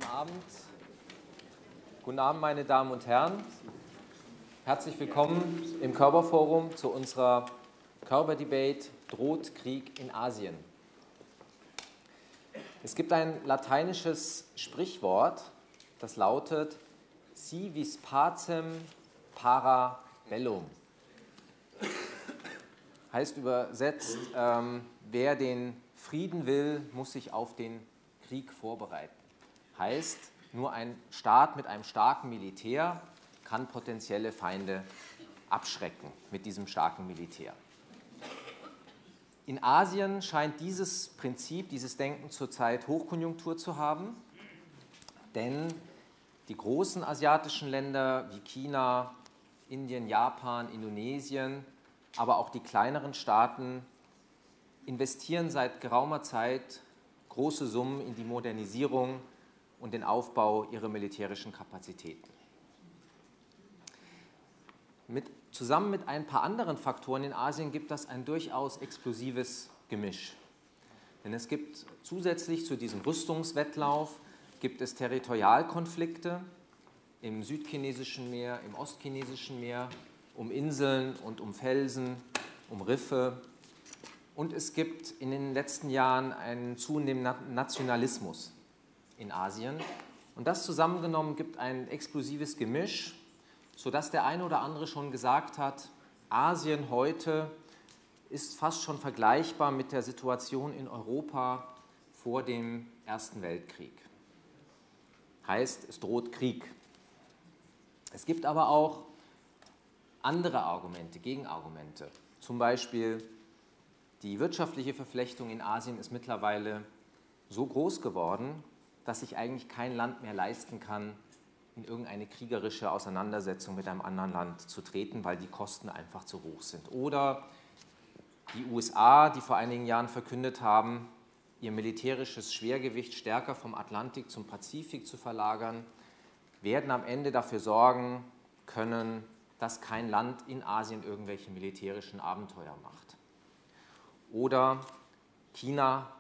Abend. Guten Abend, meine Damen und Herren. Herzlich willkommen im Körber-Forum zu unserer Körper-Debate Droht, Krieg in Asien. Es gibt ein lateinisches Sprichwort, das lautet Si vis pacem para bellum. Heißt übersetzt, wer den Frieden will, muss sich auf den Krieg vorbereiten. Heißt, nur ein Staat mit einem starken Militär kann potenzielle Feinde abschrecken mit diesem starken Militär. In Asien scheint dieses Prinzip, dieses Denken zurzeit Hochkonjunktur zu haben, denn die großen asiatischen Länder wie China, Indien, Japan, Indonesien, aber auch die kleineren Staaten investieren seit geraumer Zeit große Summen in die Modernisierung und den Aufbau ihrer militärischen Kapazitäten. Zusammen mit ein paar anderen Faktoren in Asien gibt das ein durchaus explosives Gemisch. Denn es gibt zusätzlich zu diesem Rüstungswettlauf gibt es Territorialkonflikte im südchinesischen Meer, im ostchinesischen Meer, um Inseln und um Felsen, um Riffe. Und es gibt in den letzten Jahren einen zunehmenden Nationalismus in Asien. Und das zusammengenommen gibt ein explosives Gemisch, sodass der eine oder andere schon gesagt hat, Asien heute ist fast schon vergleichbar mit der Situation in Europa vor dem Ersten Weltkrieg. Heißt, es droht Krieg. Es gibt aber auch andere Argumente, Gegenargumente. Zum Beispiel die wirtschaftliche Verflechtung in Asien ist mittlerweile so groß geworden, dass sich eigentlich kein Land mehr leisten kann, in irgendeine kriegerische Auseinandersetzung mit einem anderen Land zu treten, weil die Kosten einfach zu hoch sind. Oder die USA, die vor einigen Jahren verkündet haben, ihr militärisches Schwergewicht stärker vom Atlantik zum Pazifik zu verlagern, werden am Ende dafür sorgen können, dass kein Land in Asien irgendwelche militärischen Abenteuer macht. Oder China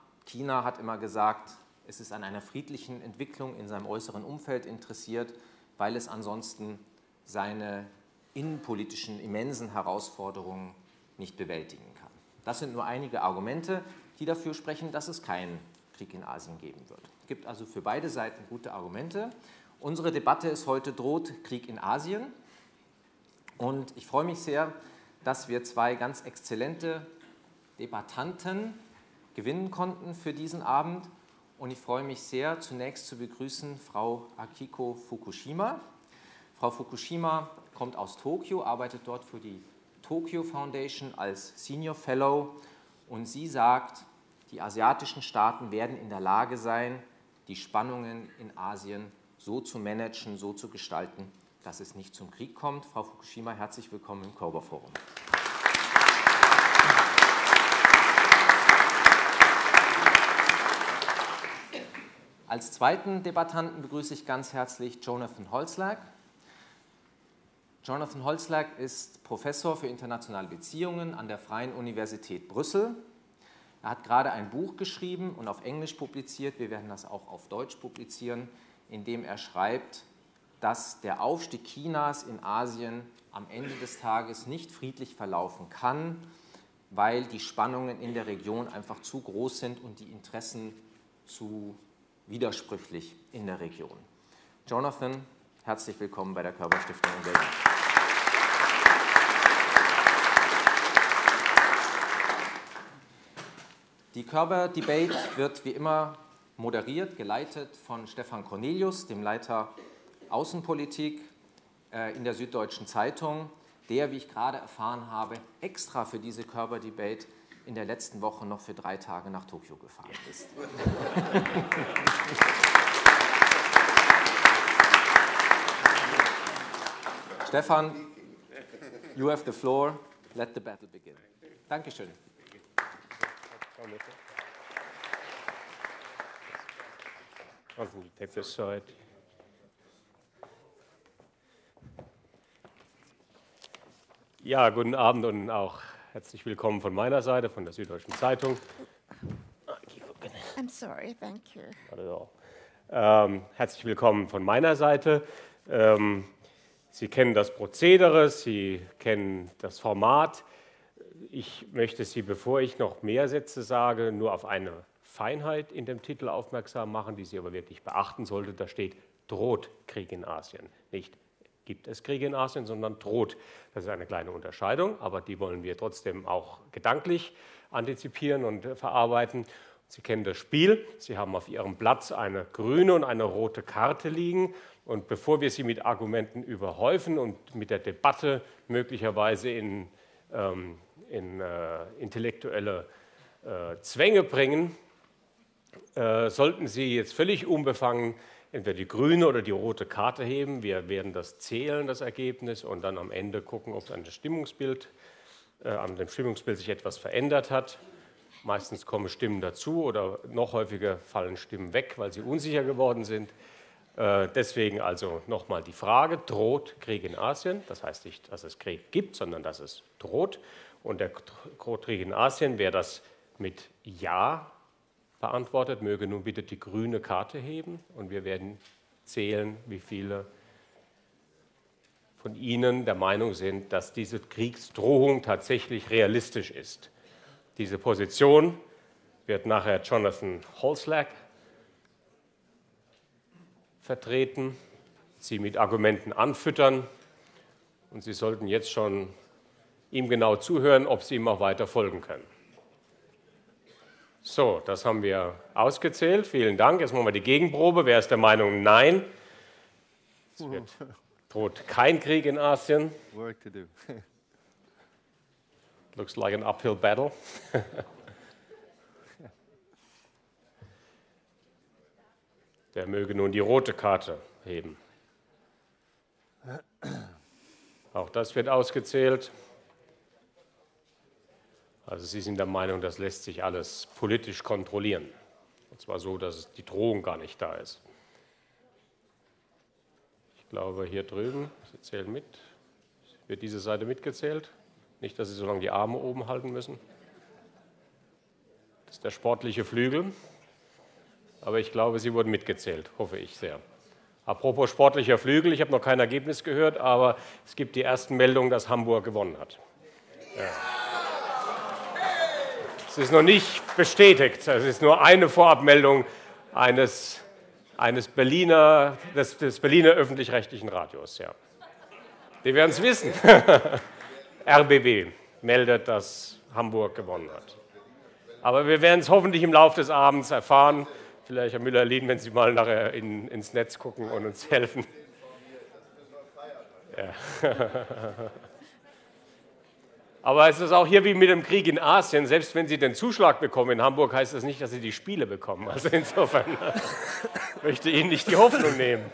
hat immer gesagt, es ist an einer friedlichen Entwicklung in seinem äußeren Umfeld interessiert, weil es ansonsten seine innenpolitischen immensen Herausforderungen nicht bewältigen kann. Das sind nur einige Argumente, die dafür sprechen, dass es keinen Krieg in Asien geben wird. Es gibt also für beide Seiten gute Argumente. Unsere Debatte ist heute Droht Krieg in Asien. Und ich freue mich sehr, dass wir zwei ganz exzellente Debattanten gewinnen konnten für diesen Abend. Und ich freue mich sehr, zunächst zu begrüßen Frau Akiko Fukushima. Frau Fukushima kommt aus Tokio, arbeitet dort für die Tokyo Foundation als Senior Fellow. Und sie sagt, die asiatischen Staaten werden in der Lage sein, die Spannungen in Asien so zu managen, so zu gestalten, dass es nicht zum Krieg kommt. Frau Fukushima, herzlich willkommen im Körber-Forum. Als zweiten Debattanten begrüße ich ganz herzlich Jonathan Holslag. Jonathan Holslag ist Professor für internationale Beziehungen an der Freien Universität Brüssel. Er hat gerade ein Buch geschrieben und auf Englisch publiziert, wir werden das auch auf Deutsch publizieren, in dem er schreibt, dass der Aufstieg Chinas in Asien am Ende des Tages nicht friedlich verlaufen kann, weil die Spannungen in der Region einfach zu groß sind und die Interessen zu widersprüchlich in der Region. Jonathan, herzlich willkommen bei der Körber-Stiftung in Berlin. Die Körber-Debate wird wie immer moderiert, geleitet von Stefan Kornelius, dem Leiter Außenpolitik in der Süddeutschen Zeitung, der, wie ich gerade erfahren habe, extra für diese Körber-Debate in der letzten Woche noch für 3 Tage nach Tokio gefahren ist. Stefan, you have the floor. Let the battle begin. Dankeschön. Take this side. Ja, guten Abend und auch herzlich willkommen von meiner Seite, von der Süddeutschen Zeitung. I'm sorry, thank you. Not at all. Herzlich willkommen von meiner Seite. Sie kennen das Prozedere, Sie kennen das Format. Ich möchte Sie, bevor ich noch mehr Sätze sage, nur auf eine Feinheit in dem Titel aufmerksam machen, die Sie aber wirklich beachten sollte. Da steht: droht Krieg in Asien. Nicht gibt es Krieg in Asien, sondern droht. Das ist eine kleine Unterscheidung, aber die wollen wir trotzdem auch gedanklich antizipieren und verarbeiten. Sie kennen das Spiel. Sie haben auf Ihrem Blatt eine grüne und eine rote Karte liegen. Und bevor wir Sie mit Argumenten überhäufen und mit der Debatte möglicherweise in intellektuelle Zwänge bringen, sollten Sie jetzt völlig unbefangen entweder die grüne oder die rote Karte heben. Wir werden das zählen, das Ergebnis, und dann am Ende gucken, ob an dem Stimmungsbild sich etwas verändert hat. Meistens kommen Stimmen dazu oder noch häufiger fallen Stimmen weg, weil sie unsicher geworden sind. Deswegen also nochmal die Frage: droht Krieg in Asien? Das heißt nicht, dass es Krieg gibt, sondern dass es droht. Und der Krieg in Asien, wer das mit Ja beantwortet, möge nun bitte die grüne Karte heben, und wir werden zählen, wie viele von Ihnen der Meinung sind, dass diese Kriegsdrohung tatsächlich realistisch ist. Diese Position wird nachher Jonathan Holslag vertreten, Sie mit Argumenten anfüttern, und Sie sollten jetzt schon ihm genau zuhören, ob Sie ihm auch weiter folgen können. So, das haben wir ausgezählt. Vielen Dank. Jetzt machen wir die Gegenprobe. Wer ist der Meinung, nein, es droht kein Krieg in Asien? Work to do. Looks like an uphill battle. Der möge nun die rote Karte heben. Auch das wird ausgezählt. Also Sie sind der Meinung, das lässt sich alles politisch kontrollieren. Und zwar so, dass die Drohung gar nicht da ist. Ich glaube, hier drüben, Sie zählen mit. Wird diese Seite mitgezählt? Nicht, dass Sie so lange die Arme oben halten müssen. Das ist der sportliche Flügel. Aber ich glaube, Sie wurden mitgezählt, hoffe ich sehr. Apropos sportlicher Flügel, ich habe noch kein Ergebnis gehört, aber es gibt die ersten Meldungen, dass Hamburg gewonnen hat. Ja. Es ist noch nicht bestätigt, es ist nur eine Vorabmeldung des Berliner öffentlich-rechtlichen Radios. Ja. Die werden es wissen. RBB meldet, dass Hamburg gewonnen hat. Aber wir werden es hoffentlich im Laufe des Abends erfahren. Vielleicht, Herr Müller-Lien, wenn Sie mal nachher ins Netz gucken und uns helfen. Ja. Aber es ist auch hier wie mit dem Krieg in Asien. Selbst wenn Sie den Zuschlag bekommen in Hamburg, heißt das nicht, dass Sie die Spiele bekommen. Also insofern möchte ich Ihnen nicht die Hoffnung nehmen.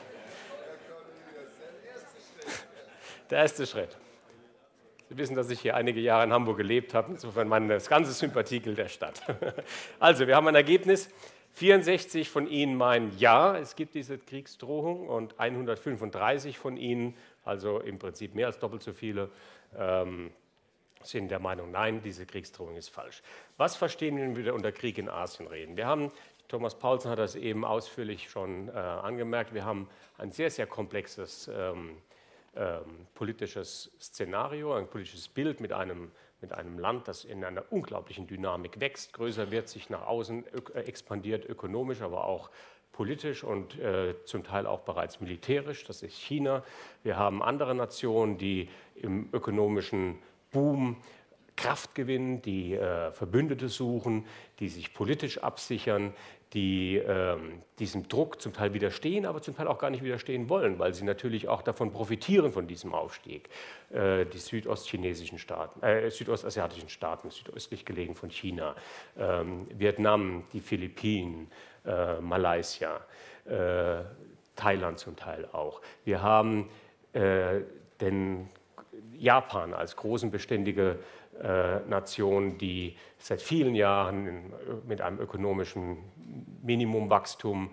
Der erste Schritt. Sie wissen, dass ich hier einige Jahre in Hamburg gelebt habe. Insofern das ganze Sympathie gilt der Stadt. Also, wir haben ein Ergebnis. 64 von Ihnen meinen Ja, es gibt diese Kriegsdrohung, und 135 von Ihnen, also im Prinzip mehr als doppelt so viele, sind der Meinung, nein, diese Kriegsdrohung ist falsch. Was verstehen wir, wenn wir unter Krieg in Asien reden? Thomas Paulsen hat das eben ausführlich schon angemerkt, wir haben ein sehr, sehr komplexes politisches Szenario, ein politisches Bild mit einem Land, das in einer unglaublichen Dynamik wächst, größer wird, sich nach außen expandiert, ökonomisch, aber auch politisch und zum Teil auch bereits militärisch. Das ist China. Wir haben andere Nationen, die im ökonomischen Boom Kraft gewinnen, die Verbündete suchen, die sich politisch absichern, die diesem Druck zum Teil widerstehen, aber zum Teil auch gar nicht widerstehen wollen, weil sie natürlich auch davon profitieren, von diesem Aufstieg. Die südostasiatischen Staaten, südöstlich gelegen von China, Vietnam, die Philippinen, Malaysia, Thailand zum Teil auch. Wir haben den Japan als großen beständige Nation, die seit vielen Jahren mit einem ökonomischen Minimumwachstum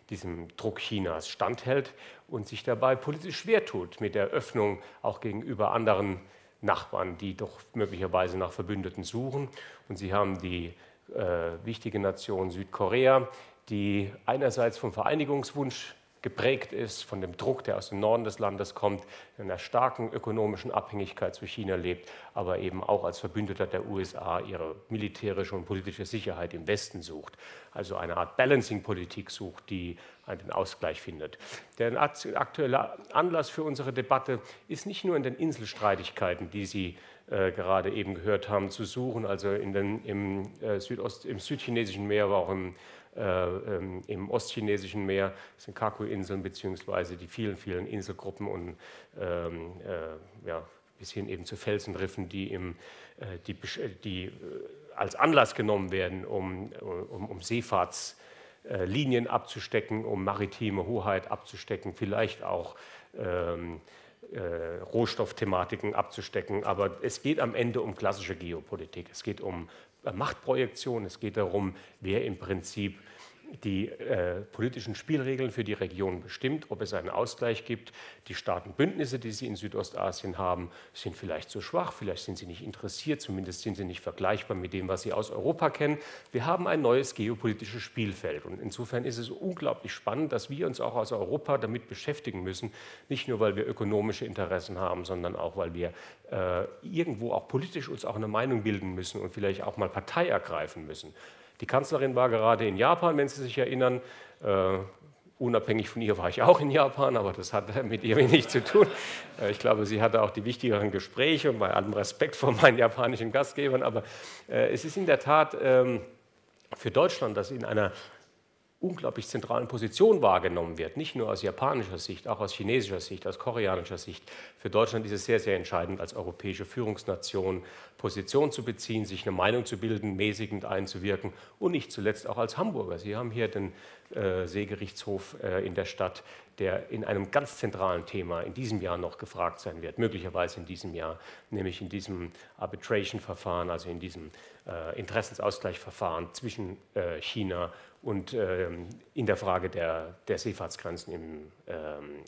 diesem Druck Chinas standhält und sich dabei politisch schwer tut mit der Öffnung auch gegenüber anderen Nachbarn, die doch möglicherweise nach Verbündeten suchen. Und Sie haben die wichtige Nation Südkorea, die einerseits vom Vereinigungswunsch geprägt ist, von dem Druck, der aus dem Norden des Landes kommt, in einer starken ökonomischen Abhängigkeit zu China lebt, aber eben auch als Verbündeter der USA ihre militärische und politische Sicherheit im Westen sucht. Also eine Art Balancing-Politik sucht, die einen Ausgleich findet. Der aktuelle Anlass für unsere Debatte ist nicht nur in den Inselstreitigkeiten, die Sie gerade eben gehört haben, zu suchen, also im südchinesischen Meer, aber auch im ostchinesischen Meer, das sind Kaku-Inseln beziehungsweise die vielen, vielen Inselgruppen und bis hin eben zu Felsenriffen, die als Anlass genommen werden, um Seefahrtslinien abzustecken, um maritime Hoheit abzustecken, vielleicht auch Rohstoffthematiken abzustecken. Aber es geht am Ende um klassische Geopolitik. Es geht um Machtprojektion. Es geht darum, wer im Prinzip die politischen Spielregeln für die Region bestimmt, ob es einen Ausgleich gibt. Die Staatenbündnisse, die sie in Südostasien haben, sind vielleicht zu schwach, vielleicht sind sie nicht interessiert, zumindest sind sie nicht vergleichbar mit dem, was sie aus Europa kennen. Wir haben ein neues geopolitisches Spielfeld und insofern ist es unglaublich spannend, dass wir uns auch aus Europa damit beschäftigen müssen, nicht nur, weil wir ökonomische Interessen haben, sondern auch, weil wir irgendwo auch politisch uns auch eine Meinung bilden müssen und vielleicht auch mal Partei ergreifen müssen. Die Kanzlerin war gerade in Japan, wenn Sie sich erinnern. Unabhängig von ihr war ich auch in Japan, aber das hat mit ihr wenig zu tun. Ich glaube, sie hatte auch die wichtigeren Gespräche, bei allem Respekt vor meinen japanischen Gastgebern. Aber es ist in der Tat für Deutschland, das in einer unglaublich zentralen Position wahrgenommen wird, nicht nur aus japanischer Sicht, auch aus chinesischer Sicht, aus koreanischer Sicht. Für Deutschland ist es sehr, sehr entscheidend, als europäische Führungsnation Position zu beziehen, sich eine Meinung zu bilden, mäßigend einzuwirken und nicht zuletzt auch als Hamburger. Sie haben hier den Seegerichtshof in der Stadt, der in einem ganz zentralen Thema in diesem Jahr noch gefragt sein wird, möglicherweise in diesem Jahr, nämlich in diesem Arbitration-Verfahren, also in diesem Interessensausgleichsverfahren zwischen China und in der Frage der Seefahrtsgrenzen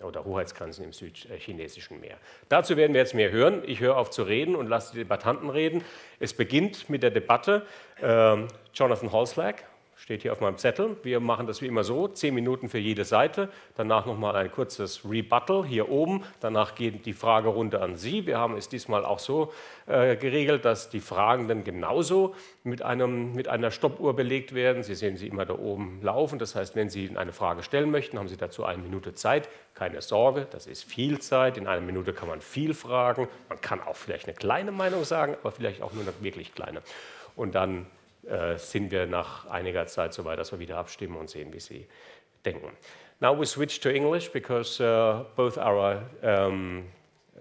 oder Hoheitsgrenzen im südchinesischen Meer. Dazu werden wir jetzt mehr hören. Ich höre auf zu reden und lasse die Debattanten reden. Es beginnt mit der Debatte. Jonathan Holslag steht hier auf meinem Zettel. Wir machen das wie immer so, 10 Minuten für jede Seite, danach nochmal ein kurzes Rebuttal hier oben, danach geht die Fragerunde an Sie. Wir haben es diesmal auch so geregelt, dass die Fragenden genauso mit einer Stoppuhr belegt werden. Sie sehen sie immer da oben laufen, das heißt, wenn Sie eine Frage stellen möchten, haben Sie dazu 1 Minute Zeit. Keine Sorge, das ist viel Zeit, in 1 Minute kann man viel fragen, man kann auch vielleicht eine kleine Meinung sagen, aber vielleicht auch nur eine wirklich kleine. Und dann sind wir nach einiger Zeit so weit, dass wir wieder abstimmen und sehen, wie Sie denken. Now we switch to English because both our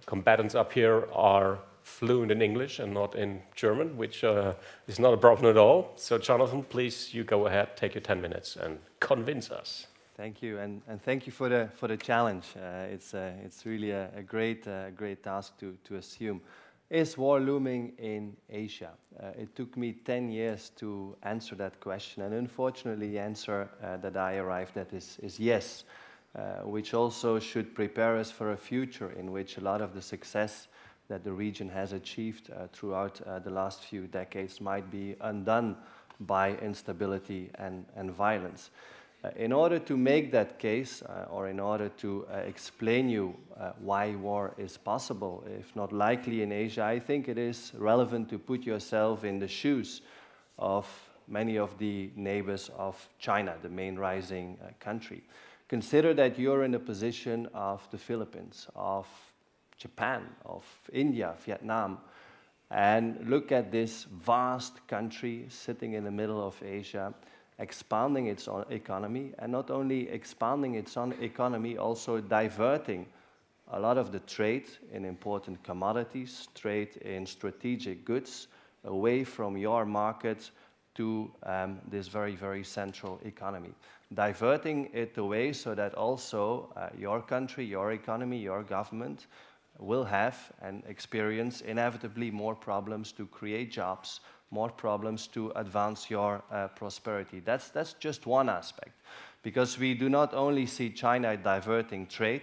combatants up here are fluent in English and not in German, which is not a problem at all. So Jonathan, please, you go ahead, take your 10 minutes and convince us. Thank you, and thank you for the challenge. It's really a great task to assume. Is war looming in Asia? It took me 10 years to answer that question, and unfortunately the answer that I arrived at is yes, which also should prepare us for a future in which a lot of the success that the region has achieved throughout the last few decades might be undone by instability and violence. In order to make that case, or in order to explain you why war is possible, if not likely in Asia, I think it is relevant to put yourself in the shoes of many of the neighbors of China, the main rising country. Consider that you're in the position of the Philippines, of Japan, of India, Vietnam, and look at this vast country sitting in the middle of Asia, expanding its own economy, and not only expanding its own economy, also diverting a lot of the trade in important commodities, trade in strategic goods, away from your market to this very, very central economy. Diverting it away so that also your country, your economy, your government will have and experience inevitably more problems to create jobs, more problems to advance your prosperity. That's just one aspect, because we do not only see China diverting trade,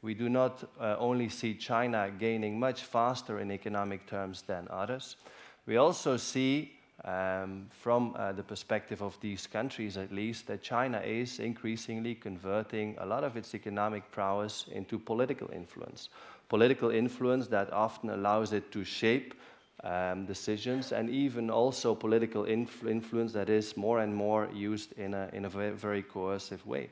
we do not only see China gaining much faster in economic terms than others, we also see from the perspective of these countries at least, that China is increasingly converting a lot of its economic prowess into political influence. Political influence that often allows it to shape decisions, and even also political influence that is more and more used in a very coercive way.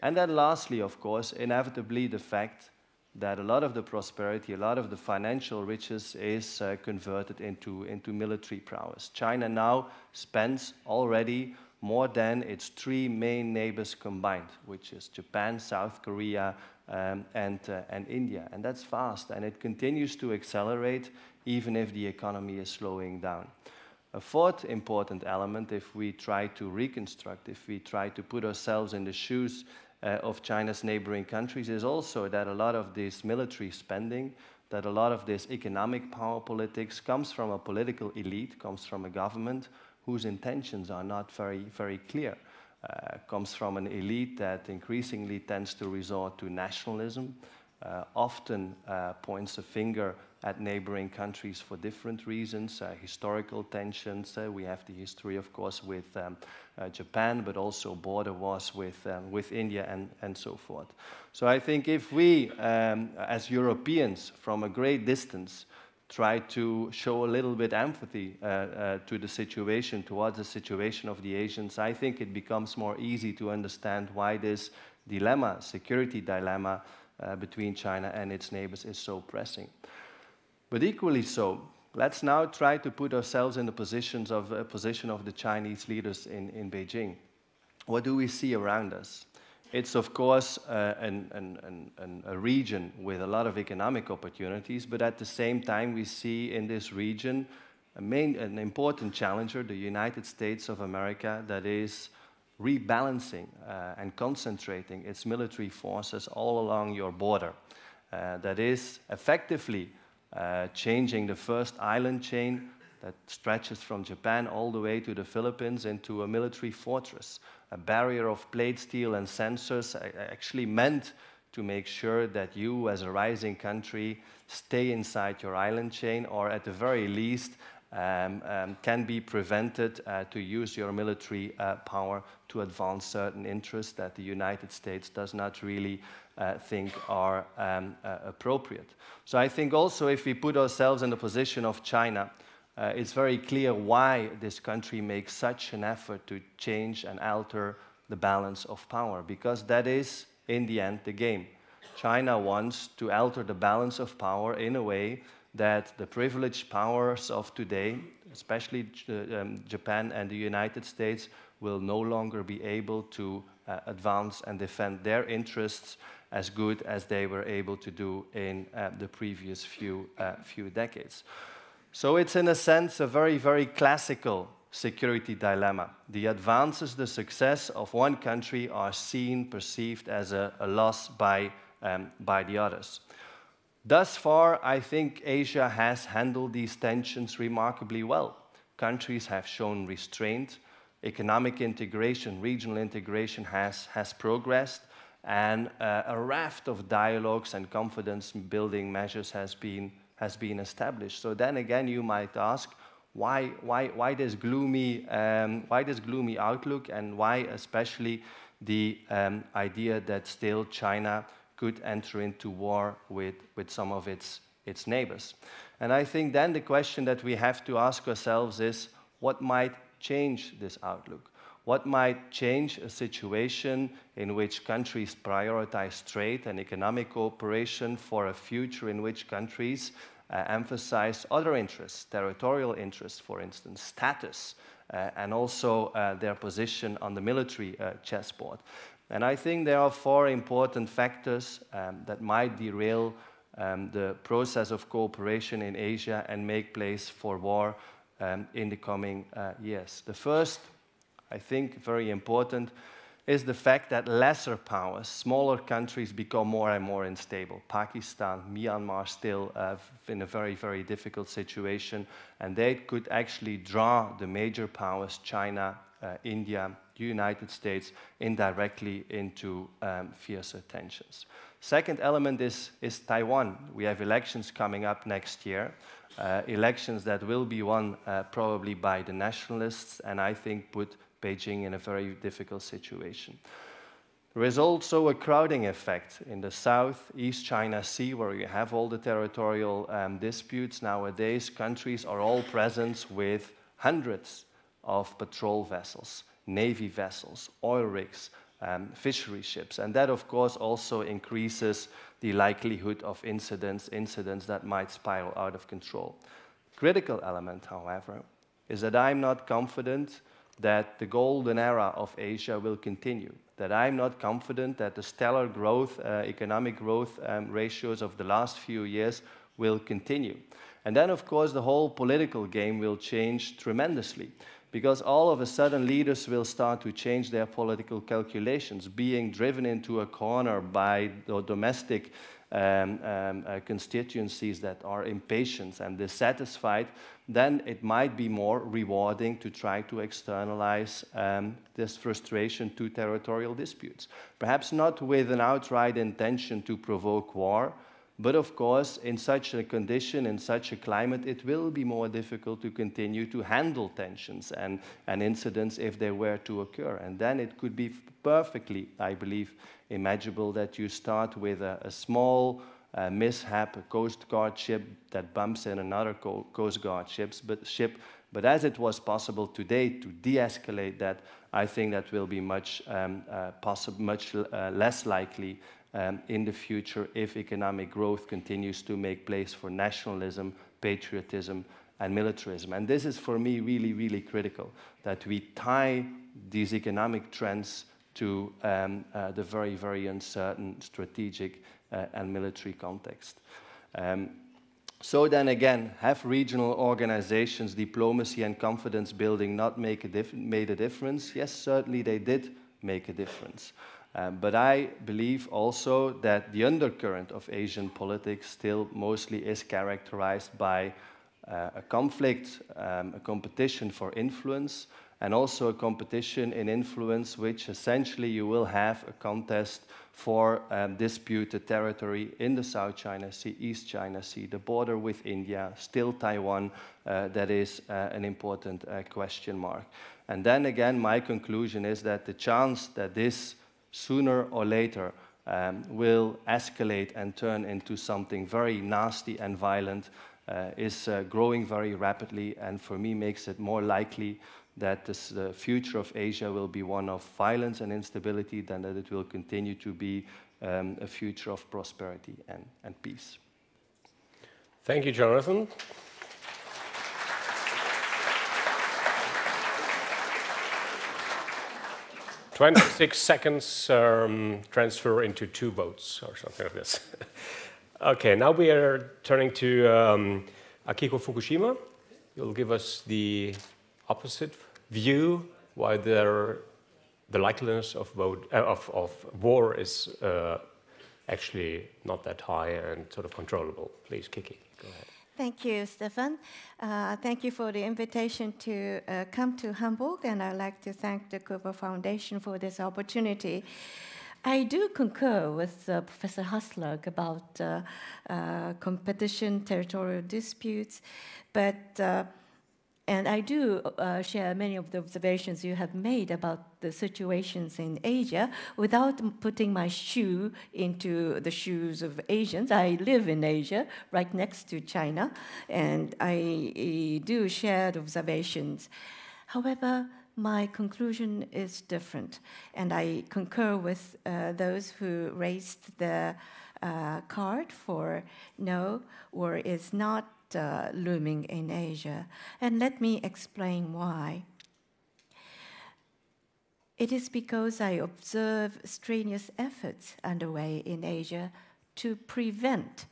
And then lastly, of course, inevitably the fact that a lot of the prosperity, a lot of the financial riches is converted into military prowess. China now spends already more than its 3 main neighbors combined, which is Japan, South Korea, and India. And that's fast, and it continues to accelerate even if the economy is slowing down. A fourth important element, if we try to reconstruct, if we try to put ourselves in the shoes of China's neighboring countries, is also that a lot of this military spending, that a lot of this economic power politics comes from a political elite, comes from a government whose intentions are not very clear. Comes from an elite that increasingly tends to resort to nationalism, often points a finger at neighboring countries for different reasons, historical tensions. We have the history, of course, with Japan, but also border wars with India and so forth. So I think if we, as Europeans, from a great distance, try to show a little bit empathy to the situation, towards the situation of the Asians, I think it becomes more easy to understand why this dilemma, security dilemma, between China and its neighbors is so pressing. But equally so, let's now try to put ourselves in the position of the Chinese leaders in Beijing. What do we see around us? It's, of course, a region with a lot of economic opportunities, but at the same time we see in this region an important challenger, the United States of America, that is rebalancing and concentrating its military forces all along your border. That is effectively changing the first island chain that stretches from Japan all the way to the Philippines into a military fortress, a barrier of plate steel and sensors actually meant to make sure that you, as a rising country, stay inside your island chain, or at the very least can be prevented to use your military power to advance certain interests that the United States does not really think are appropriate. So I think also if we put ourselves in the position of China, it's very clear why this country makes such an effort to change and alter the balance of power, because that is, in the end, the game. China wants to alter the balance of power in a way that the privileged powers of today, especially Japan and the United States, will no longer be able to advance and defend their interests as good as they were able to do in the previous few decades. So it's, in a sense, a very classical security dilemma. The advances, the success of one country are seen, perceived as a loss by the others. Thus far, I think Asia has handled these tensions remarkably well. Countries have shown restraint, economic integration, regional integration has progressed, and a raft of dialogues and confidence-building measures has been established. So then again, you might ask, why this gloomy outlook, and why especially the idea that still China could enter into war with some of its neighbors? And I think then the question that we have to ask ourselves is, what might change this outlook? What might change a situation in which countries prioritize trade and economic cooperation for a future in which countries emphasize other interests, territorial interests, for instance, status, and also their position on the military chessboard? And I think there are 4 important factors that might derail the process of cooperation in Asia and make place for war in the coming years. The first, I think very important, is the fact that lesser powers, smaller countries, become more and more unstable. Pakistan, Myanmar still in a very difficult situation, and they could actually draw the major powers, China India, the United States, indirectly into fiercer tensions. Second element is Taiwan. We have elections coming up next year, elections that will be won probably by the nationalists, and I think put Beijing in a very difficult situation. There is also a crowding effect in the South, East China Sea, where you have all the territorial disputes. Nowadays, countries are all present with hundreds of patrol vessels, navy vessels, oil rigs, fishery ships. And that, of course, also increases the likelihood of incidents that might spiral out of control. Critical element, however, is that I'm not confident that the golden era of Asia will continue, that I'm not confident that the stellar growth, economic growth ratios of the last few years will continue. And then, of course, the whole political game will change tremendously, because all of a sudden leaders will start to change their political calculations, being driven into a corner by the domestic constituencies that are impatient and dissatisfied. Then it might be more rewarding to try to externalize this frustration to territorial disputes. Perhaps not with an outright intention to provoke war, but of course, in such a condition, in such a climate, it will be more difficult to continue to handle tensions and incidents if they were to occur. And then it could be perfectly, I believe, imaginable that you start with a small mishap, a Coast Guard ship that bumps in another Coast Guard ship. But as it was possible today to de-escalate that, I think that will be much less likely in the future if economic growth continues to make place for nationalism, patriotism, and militarism. And this is, for me, really, really critical, that we tie these economic trends to the very, very uncertain strategic and military context. So then again, have regional organizations, diplomacy and confidence building not made a difference? Yes, certainly they did make a difference. But I believe also that the undercurrent of Asian politics still mostly is characterized by a conflict, a competition for influence, and also a competition in influence, which essentially you will have a contest for disputed territory in the South China Sea, East China Sea, the border with India, still Taiwan, that is an important question mark. And then again, my conclusion is that the chance that this sooner or later will escalate and turn into something very nasty and violent is growing very rapidly, and for me makes it more likely that the future of Asia will be one of violence and instability than that it will continue to be a future of prosperity and peace. Thank you, Jonathan. "26 seconds transfer into 2 votes," or something like this. Okay, now we are turning to Akiko Fukushima. You'll give us the opposite view, why the likeliness of war is actually not that high and sort of controllable. Please, Kiki, go ahead. Thank you, Stefan. Thank you for the invitation to come to Hamburg, and I'd like to thank the Körber Foundation for this opportunity. I do concur with Professor Holslag about competition, territorial disputes, but and I do share many of the observations you have made about the situations in Asia without putting my shoe into the shoes of Asians. I live in Asia, right next to China, and I do share the observations. However, my conclusion is different, and I concur with those who raised the card for no, war is not looming in Asia. And let me explain why. It is because I observe strenuous efforts underway in Asia to prevent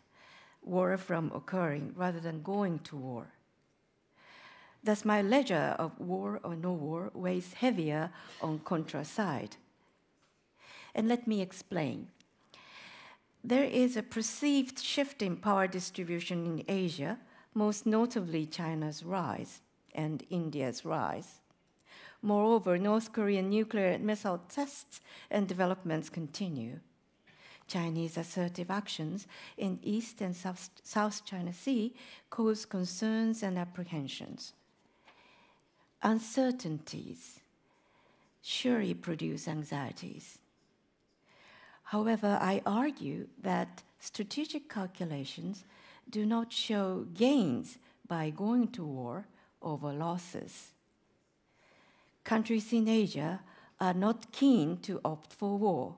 war from occurring rather than going to war. Thus, my ledger of war or no war weighs heavier on contra side. And let me explain. There is a perceived shift in power distribution in Asia, most notably China's rise and India's rise. Moreover, North Korean nuclear missile tests and developments continue. Chinese assertive actions in East and South China Sea cause concerns and apprehensions. Uncertainties surely produce anxieties. However, I argue that strategic calculations do not show gains by going to war over losses. Countries in Asia are not keen to opt for war.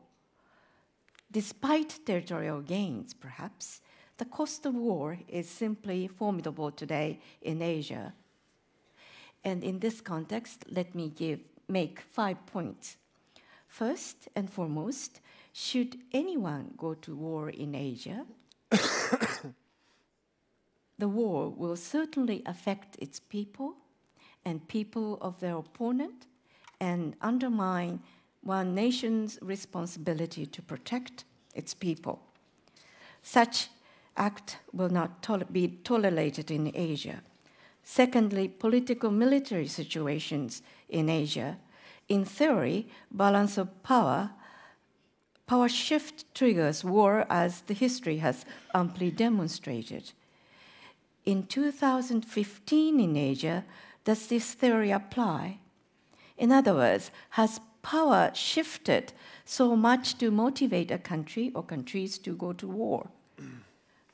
Despite territorial gains, perhaps, the cost of war is simply formidable today in Asia. And in this context, let me make 5 points. First and foremost, should anyone go to war in Asia, the war will certainly affect its people and people of their opponent and undermine one nation's responsibility to protect its people. Such act will not be tolerated in Asia. Secondly, political military situations in Asia. In theory, balance of power shift triggers war, as the history has amply demonstrated. In 2015 in Asia, does this theory apply? In other words, has power shifted so much to motivate a country or countries to go to war?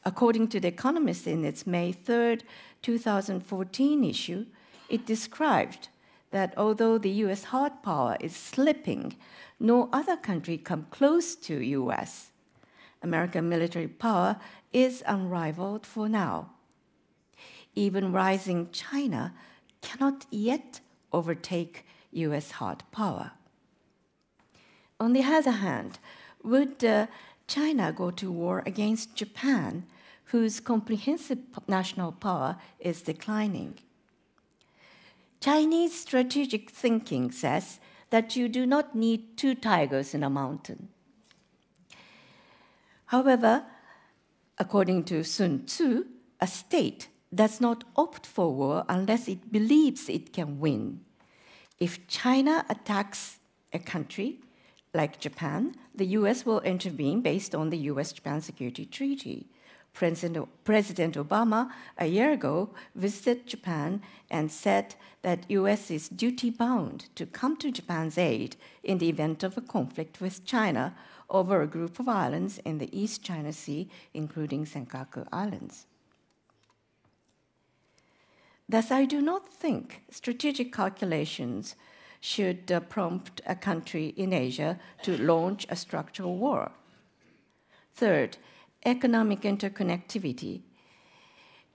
According to The Economist in its May 3rd, 2014 issue, it described that although the US hard power is slipping, no other country come close to US. American military power is unrivaled for now. Even rising China cannot yet overtake US hard power. On the other hand, would China go to war against Japan, whose comprehensive national power is declining? Chinese strategic thinking says that you do not need 2 tigers in a mountain. However, according to Sun Tzu, a state does not opt for war unless it believes it can win. If China attacks a country like Japan, the US will intervene based on the US-Japan Security Treaty. President Obama, a year ago, visited Japan and said that US is duty-bound to come to Japan's aid in the event of a conflict with China over a group of islands in the East China Sea, including Senkaku Islands. Thus, I do not think strategic calculations should prompt a country in Asia to launch a structural war. Third, economic interconnectivity.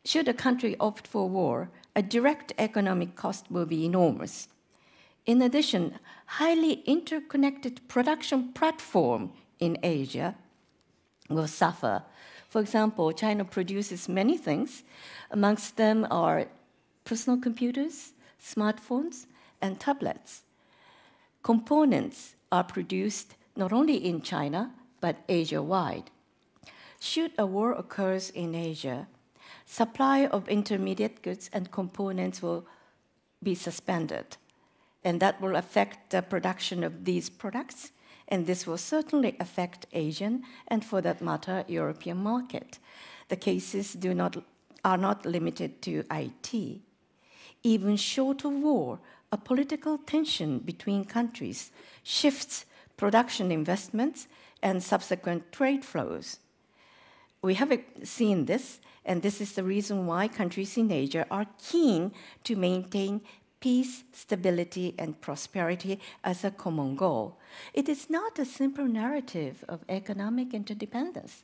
Should a country opt for war, a direct economic cost will be enormous. In addition, highly interconnected production platform in Asia will suffer. For example, China produces many things. Amongst them are personal computers, smartphones, and tablets. Components are produced not only in China, but Asia-wide. Should a war occur in Asia, supply of intermediate goods and components will be suspended, and that will affect the production of these products, and this will certainly affect Asian and, for that matter, European market. The cases are not limited to IT. Even short of war, a political tension between countries shifts production investments and subsequent trade flows. We have seen this, and this is the reason why countries in Asia are keen to maintain peace, stability, and prosperity as a common goal. It is not a simple narrative of economic interdependence.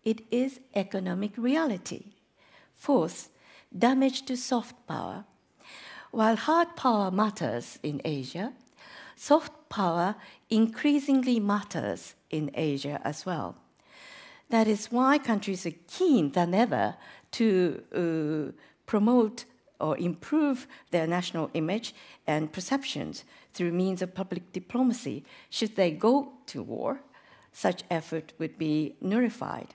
It is economic reality. Fourth, damage to soft power. While hard power matters in Asia, soft power increasingly matters in Asia as well. That is why countries are keen than ever to promote or improve their national image and perceptions through means of public diplomacy. Should they go to war, such effort would be nullified.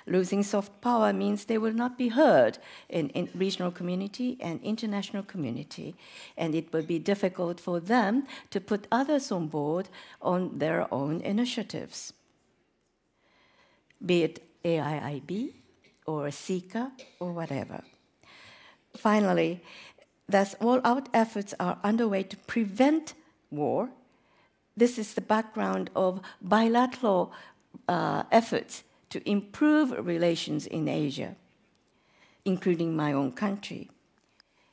Losing soft power means they will not be heard in regional community and international community, and it will be difficult for them to put others on board on their own initiatives, be it AIIB or CICA or whatever. Finally, thus all-out efforts are underway to prevent war. This is the background of bilateral efforts to improve relations in Asia, including my own country.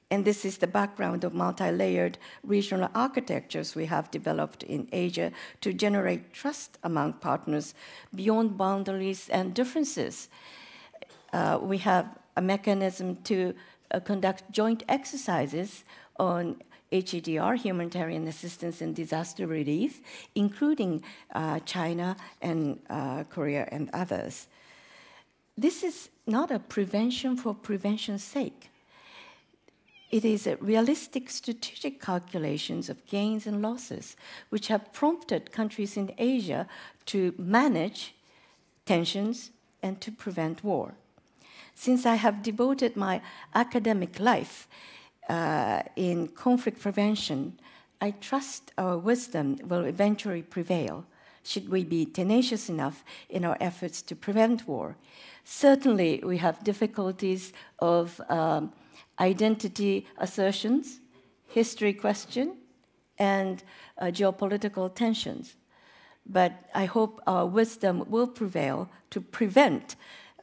And this is the background of multi-layered regional architectures we have developed in Asia to generate trust among partners beyond boundaries and differences. We have a mechanism to conduct joint exercises on HEDR, humanitarian assistance and disaster relief, including China and Korea and others. This is not a prevention for prevention's sake. It is a realistic strategic calculations of gains and losses, which have prompted countries in Asia to manage tensions and to prevent war. Since I have devoted my academic life in conflict prevention, I trust our wisdom will eventually prevail, should we be tenacious enough in our efforts to prevent war. Certainly, we have difficulties of identity assertions, history question, and geopolitical tensions. But I hope our wisdom will prevail to prevent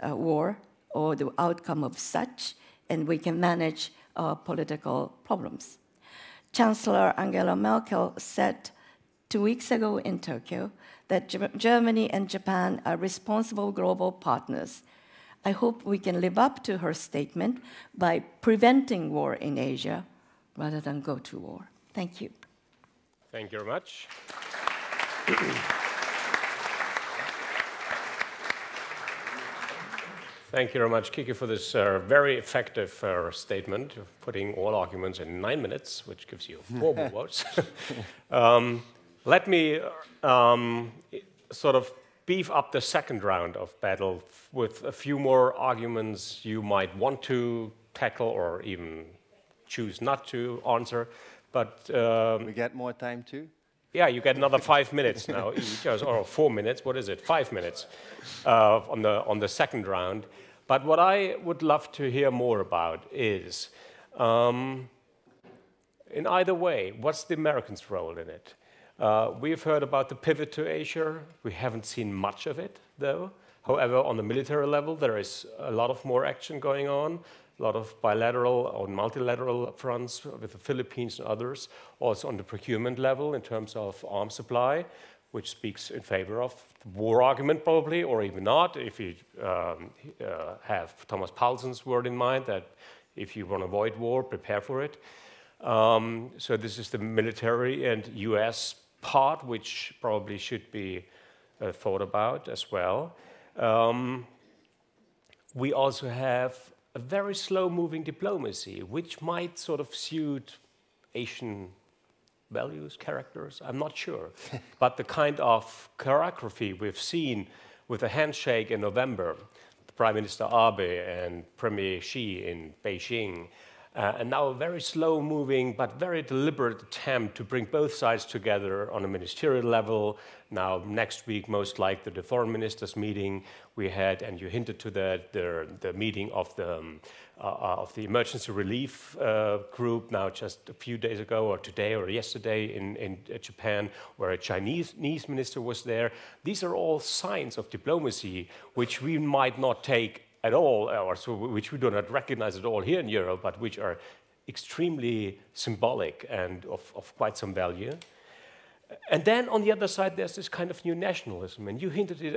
war or the outcome of such, and we can manage our political problems. Chancellor Angela Merkel said 2 weeks ago in Tokyo that Germany and Japan are responsible global partners. I hope we can live up to her statement by preventing war in Asia rather than go to war. Thank you. Thank you very much. Thank you very much, Kiki, for this very effective statement, putting all arguments in 9 minutes, which gives you 4 more votes. Let me sort of beef up the second round of battle with a few more arguments you might want to tackle or even choose not to answer. But we get more time too? Yeah, you get another 5 minutes now each, or 4 minutes. What is it? 5 minutes on the second round. But what I would love to hear more about is, in either way, what's the Americans' role in it? We've heard about the pivot to Asia. We haven't seen much of it, though. However, on the military level, there is a lot of more action going on, a lot of bilateral or multilateral fronts with the Philippines and others. Also on the procurement level in terms of arms supply, which speaks in favor of the war argument probably, or even not, if you have Thomas Paulson's word in mind, that if you want to avoid war, prepare for it. So this is the military and US part, which probably should be thought about as well. We also have a very slow-moving diplomacy, which might sort of suit Asian values, characters, I'm not sure. But the kind of choreography we've seen with the handshake in November, Prime Minister Abe and Premier Xi in Beijing, and now a very slow-moving but very deliberate attempt to bring both sides together on a ministerial level. Now, next week, most likely, the foreign ministers' meeting we had, and you hinted to that, the meeting of the emergency relief group now just a few days ago, or today or yesterday in Japan, where a Chinese minister was there. These are all signs of diplomacy which we might not take at all, or so which we do not recognize at all here in Europe, but which are extremely symbolic and of quite some value. And then on the other side, there's this kind of new nationalism, and you hinted it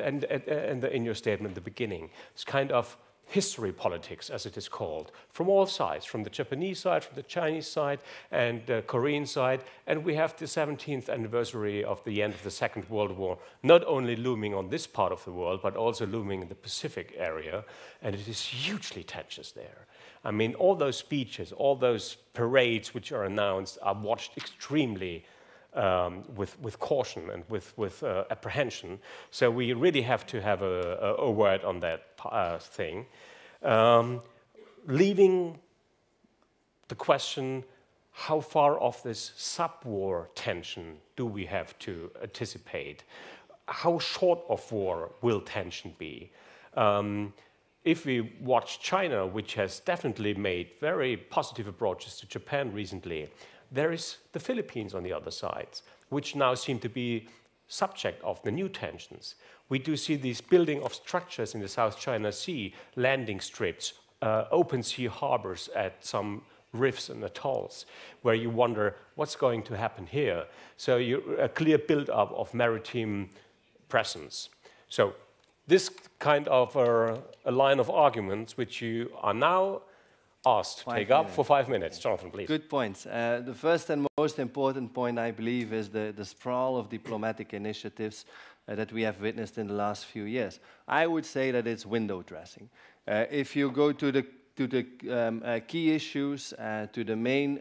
in your statement at the beginning, this kind of history politics, as it is called, from all sides, from the Japanese side, from the Chinese side, and the Korean side. And we have the 17th anniversary of the end of the Second World War, not only looming on this part of the world, but also looming in the Pacific area. And it is hugely tensions there. I mean, all those speeches, all those parades which are announced are watched extremely with caution and with apprehension. So we really have to have a word on that thing. Leaving the question, how far of this sub-war tension do we have to anticipate? How short of war will tension be? If we watch China, which has definitely made very positive approaches to Japan recently, there is the Philippines on the other side, which now seem to be subject of the new tensions. We do see this building of structures in the South China Sea, landing strips, open sea harbors at some reefs and atolls, where you wonder what's going to happen here. So a clear build-up of maritime presence. So this kind of a line of arguments which you are now asked to take up for 5 minutes. Jonathan, please. Good points. The first and most important point, I believe, is the sprawl of diplomatic initiatives that we have witnessed in the last few years. I would say that it's window dressing. If you go to the key issues, to the main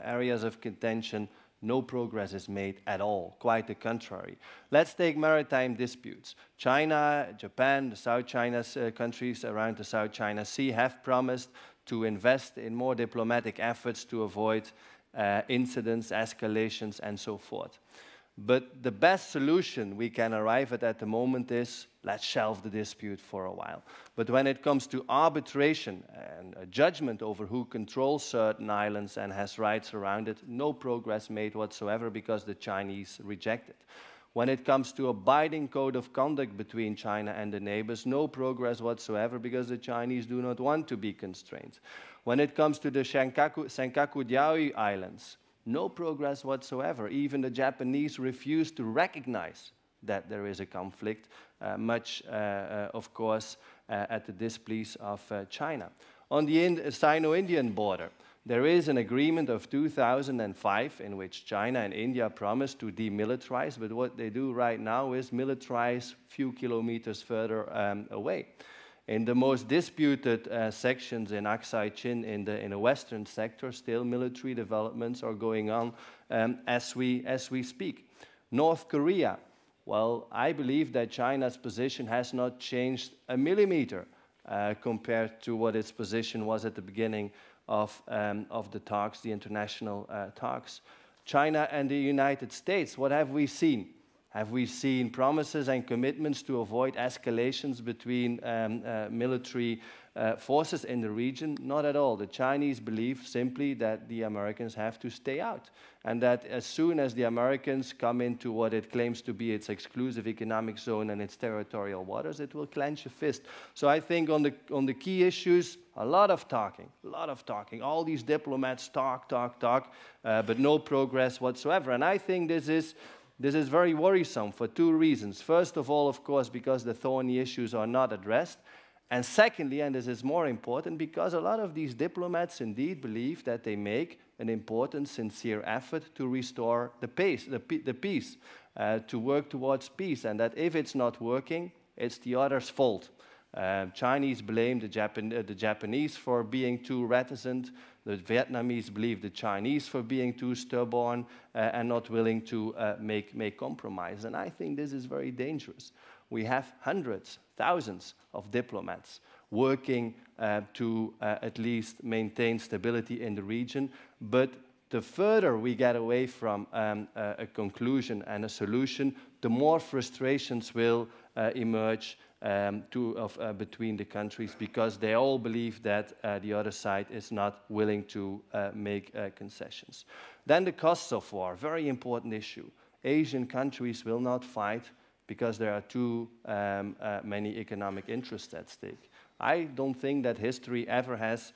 areas of contention, no progress is made at all, quite the contrary. Let's take maritime disputes. China, Japan, the South China countries around the South China Sea have promised to invest in more diplomatic efforts to avoid incidents, escalations, and so forth. But the best solution we can arrive at the moment is, let's shelve the dispute for a while. But when it comes to arbitration and a judgment over who controls certain islands and has rights around it, no progress made whatsoever because the Chinese reject it. When it comes to a binding code of conduct between China and the neighbors, no progress whatsoever because the Chinese do not want to be constrained. When it comes to the Senkaku-Diaoyu Islands, no progress whatsoever. Even the Japanese refuse to recognize that there is a conflict, much, of course, at the displeasure of China. On the Sino-Indian border, there is an agreement of 2005 in which China and India promised to demilitarize, but what they do right now is militarize a few kilometers further away. In the most disputed sections in Aksai Chin, in the western sector, still military developments are going on as we speak. North Korea, well, I believe that China's position has not changed a millimeter compared to what its position was at the beginning of the talks, the international talks. China and the United States, what have we seen? Have we seen promises and commitments to avoid escalations between military forces in the region? Not at all. The Chinese believe simply that the Americans have to stay out, and that as soon as the Americans come into what it claims to be its exclusive economic zone and its territorial waters, it will clench a fist. So I think on the key issues, a lot of talking. All these diplomats talk, but no progress whatsoever. And I think this is very worrisome for two reasons. First of all, of course, because the thorny issues are not addressed. And secondly, and this is more important, because a lot of these diplomats indeed believe that they make an important, sincere effort to restore the peace, to work towards peace, and that if it's not working, it's the other's fault. Chinese blame the Japanese for being too reticent. The Vietnamese believe the Chinese for being too stubborn and not willing to make compromise. And I think this is very dangerous. We have hundreds, thousands of diplomats working to at least maintain stability in the region. But the further we get away from a conclusion and a solution, the more frustrations will emerge between the countries, because they all believe that the other side is not willing to make concessions. Then the costs of war, very important issue. Asian countries will not fight because there are too many economic interests at stake. I don't think that history ever has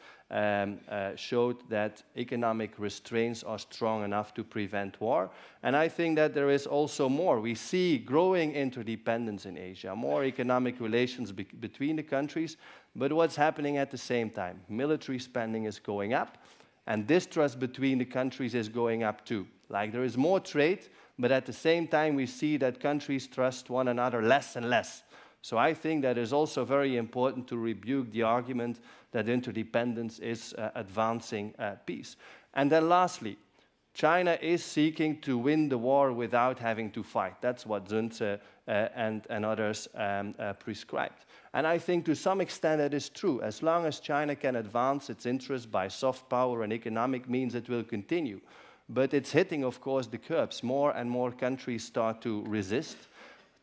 showed that economic restraints are strong enough to prevent war. And I think that there is also more. We see growing interdependence in Asia, more economic relations between the countries. But what's happening at the same time? Military spending is going up, and distrust between the countries is going up too. Like, there is more trade, but at the same time we see that countries trust one another less and less. So I think that is also very important to rebuke the argument that interdependence is advancing peace. And then lastly, China is seeking to win the war without having to fight. That's what Sun Tzu and others prescribed. And I think to some extent that is true. As long as China can advance its interests by soft power and economic means, it will continue. But it's hitting, of course, the curbs. More and more countries start to resist,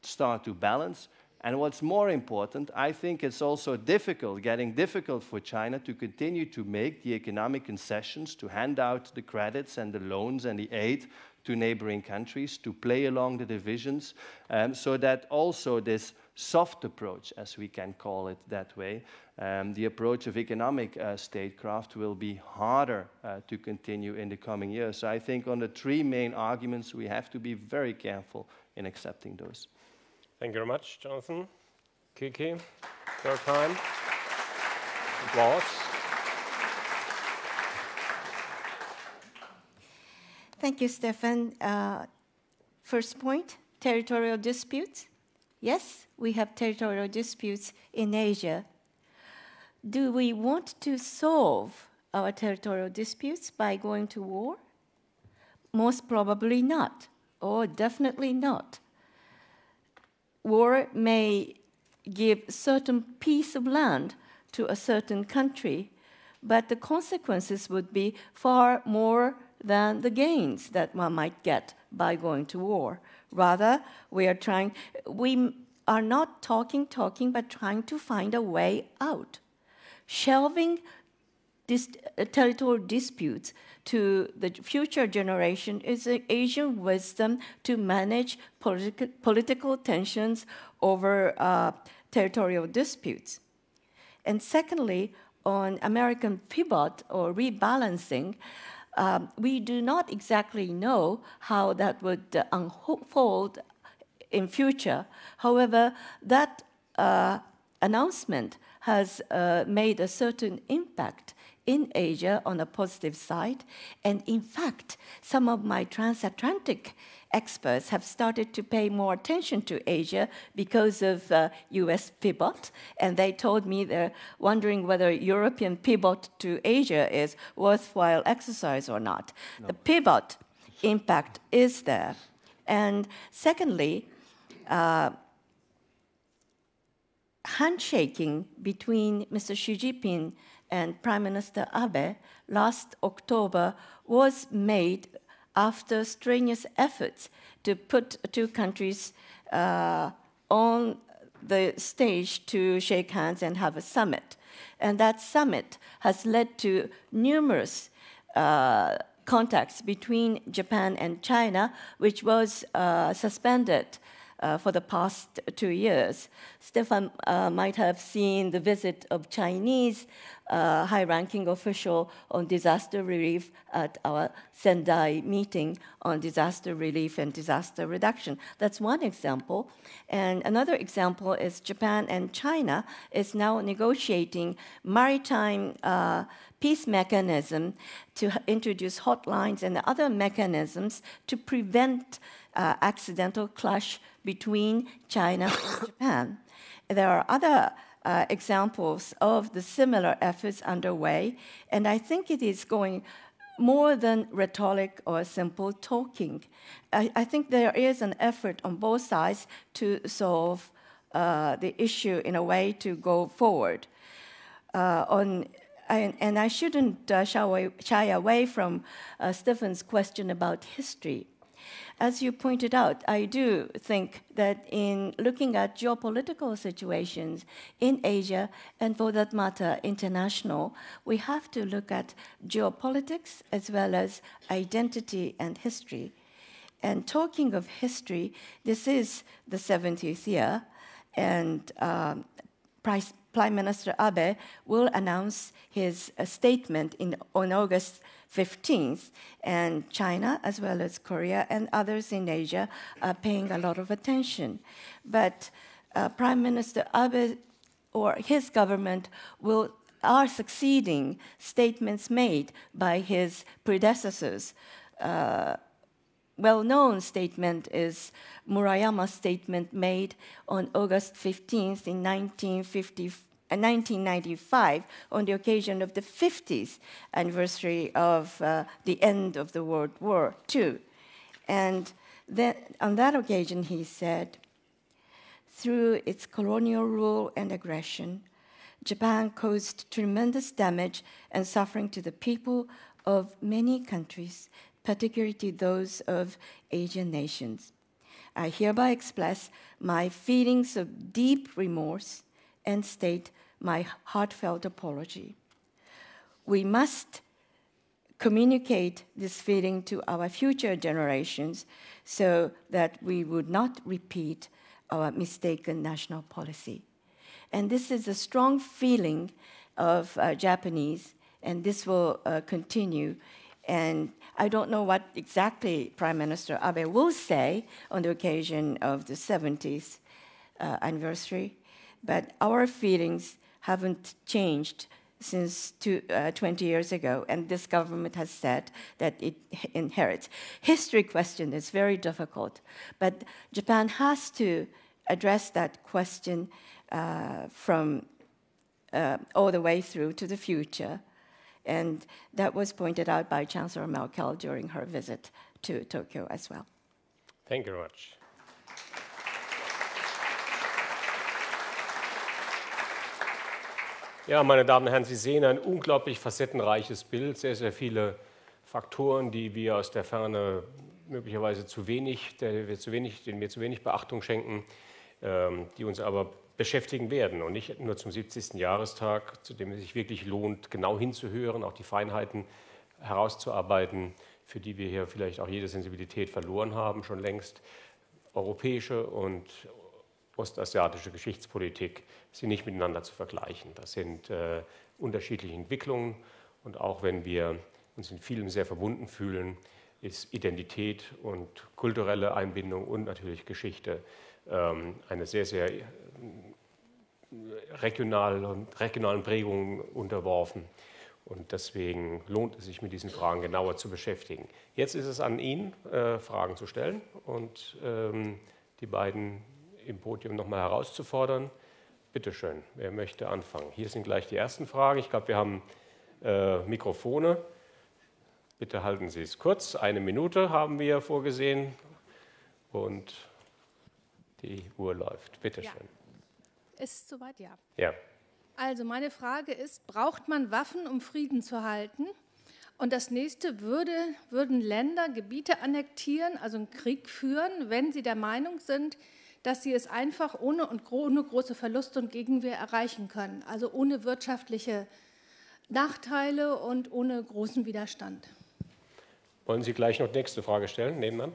start to balance. And what's more important, I think it's also getting difficult for China to continue to make the economic concessions, to hand out the credits and the loans and the aid to neighboring countries, to play along the divisions, so that also this soft approach, as we can call it that way, the approach of economic statecraft will be harder to continue in the coming years. So I think on the three main arguments, we have to be very careful in accepting those. Thank you very much, Jonathan. Kiki, your time. Applause. Thank you, Stefan. First point, territorial disputes. Yes, we have territorial disputes in Asia. Do we want to solve our territorial disputes by going to war? Most probably not, or definitely not. War may give certain piece of land to a certain country, but the consequences would be far more than the gains that one might get by going to war. Rather, we are not talking, but trying to find a way out. Shelving territorial disputes to the future generation is an Asian wisdom to manage political tensions over territorial disputes. And secondly, on American pivot or rebalancing, we do not exactly know how that would unfold in future. However, that announcement has made a certain impact in Asia on the positive side. And in fact, some of my transatlantic experts have started to pay more attention to Asia because of US pivot. And they told me they're wondering whether European pivot to Asia is worthwhile exercise or not. No. The pivot impact is there. And secondly, handshaking between Mr. Xi Jinping and Prime Minister Abe last October was made after strenuous efforts to put two countries on the stage to shake hands and have a summit. And that summit has led to numerous contacts between Japan and China, which was suspended for the past 2 years. Stefan might have seen the visit of Chinese high-ranking official on disaster relief at our Sendai meeting on disaster relief and disaster reduction. That's one example. And another example is Japan and China is now negotiating maritime peace mechanism to introduce hotlines and other mechanisms to prevent accidental clash between China and Japan. There are other examples of the similar efforts underway, and I think it is going more than rhetoric or simple talking. I think there is an effort on both sides to solve the issue in a way to go forward. And I shouldn't shy away from Stefan's question about history. As you pointed out, I do think that in looking at geopolitical situations in Asia, and for that matter, international, we have to look at geopolitics as well as identity and history. And talking of history, this is the 70th year, and Prime Minister Abe will announce his statement on August 15th, and China, as well as Korea and others in Asia, are paying a lot of attention. But Prime Minister Abe or his government are succeeding statements made by his predecessors. Well-known statement is Murayama's statement made on August 15th in 1954 1995 on the occasion of the 50th anniversary of the end of the World War II. And then on that occasion, he said, "Through its colonial rule and aggression, Japan caused tremendous damage and suffering to the people of many countries, particularly to those of Asian nations. I hereby express my feelings of deep remorse and state my heartfelt apology. We must communicate this feeling to our future generations so that we would not repeat our mistaken national policy." And this is a strong feeling of Japanese, and this will continue. And I don't know what exactly Prime Minister Abe will say on the occasion of the 70th anniversary, but our feelings haven't changed since 20 years ago, and this government has said that it inherits. History question is very difficult, but Japan has to address that question from all the way through to the future. And that was pointed out by Chancellor Merkel during her visit to Tokyo as well. Thank you very much. Ja, meine Damen und Herren, Sie sehen ein unglaublich facettenreiches Bild, sehr, sehr viele Faktoren, die wir aus der Ferne möglicherweise denen wir zu wenig Beachtung schenken, die uns aber beschäftigen werden und nicht nur zum 70. Jahrestag, zu dem es sich wirklich lohnt, genau hinzuhören, auch die Feinheiten herauszuarbeiten, für die wir hier vielleicht auch jede Sensibilität verloren haben, schon längst. Europäische und ostasiatische Geschichtspolitik sind nicht miteinander zu vergleichen. Das sind unterschiedliche Entwicklungen und auch wenn wir uns in vielem sehr verbunden fühlen, ist Identität und kulturelle Einbindung und natürlich Geschichte eine sehr, sehr regionalen Prägungen unterworfen. Und deswegen lohnt es sich, mit diesen Fragen genauer zu beschäftigen. Jetzt ist es an Ihnen, Fragen zu stellen und die beiden im Podium nochmal herauszufordern. Bitte schön, wer möchte anfangen? Hier sind gleich die ersten Fragen. Ich glaube, wir haben Mikrofone. Bitte halten Sie es kurz. 1 Minute haben wir vorgesehen und die Uhr läuft. Bitte schön. Ist soweit, ja. Ja. Also meine Frage ist, braucht man Waffen, um Frieden zu halten? Und das nächste, würden Länder Gebiete annektieren, also einen Krieg führen, wenn sie der Meinung sind, dass sie es einfach ohne große Verluste und Gegenwehr erreichen können, also ohne wirtschaftliche Nachteile und ohne großen Widerstand? Wollen Sie gleich noch die nächste Frage stellen, nebenan?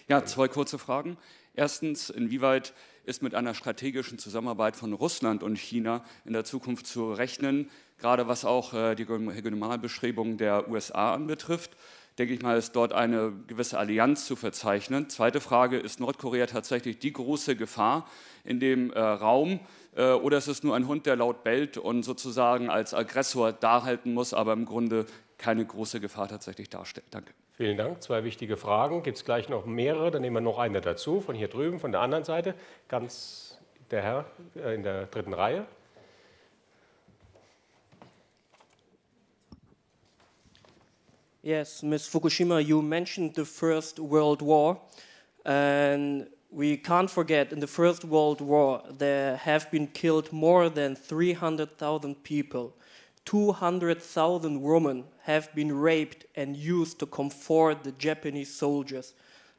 Ja, 2 kurze Fragen. Erstens, inwieweit ist mit einer strategischen Zusammenarbeit von Russland und China in der Zukunft zu rechnen, gerade was auch die Regionalbestrebungen der USA anbetrifft? Denke ich mal, ist dort eine gewisse Allianz zu verzeichnen. Zweite Frage, ist Nordkorea tatsächlich die große Gefahr in dem Raum oder ist es nur ein Hund, der laut bellt und sozusagen als Aggressor darhalten muss, aber im Grunde keine große Gefahr tatsächlich darstellt? Danke. Vielen Dank. 2 wichtige Fragen. Gibt es gleich noch mehrere? Dann nehmen wir noch eine dazu, von hier drüben, von der anderen Seite. Ganz der Herr in der 3. Reihe. Yes, Ms. Fukushima, you mentioned the First World War, and we can't forget, in the First World War, there have been killed more than 300,000 people. 200,000 women have been raped and used to comfort the Japanese soldiers.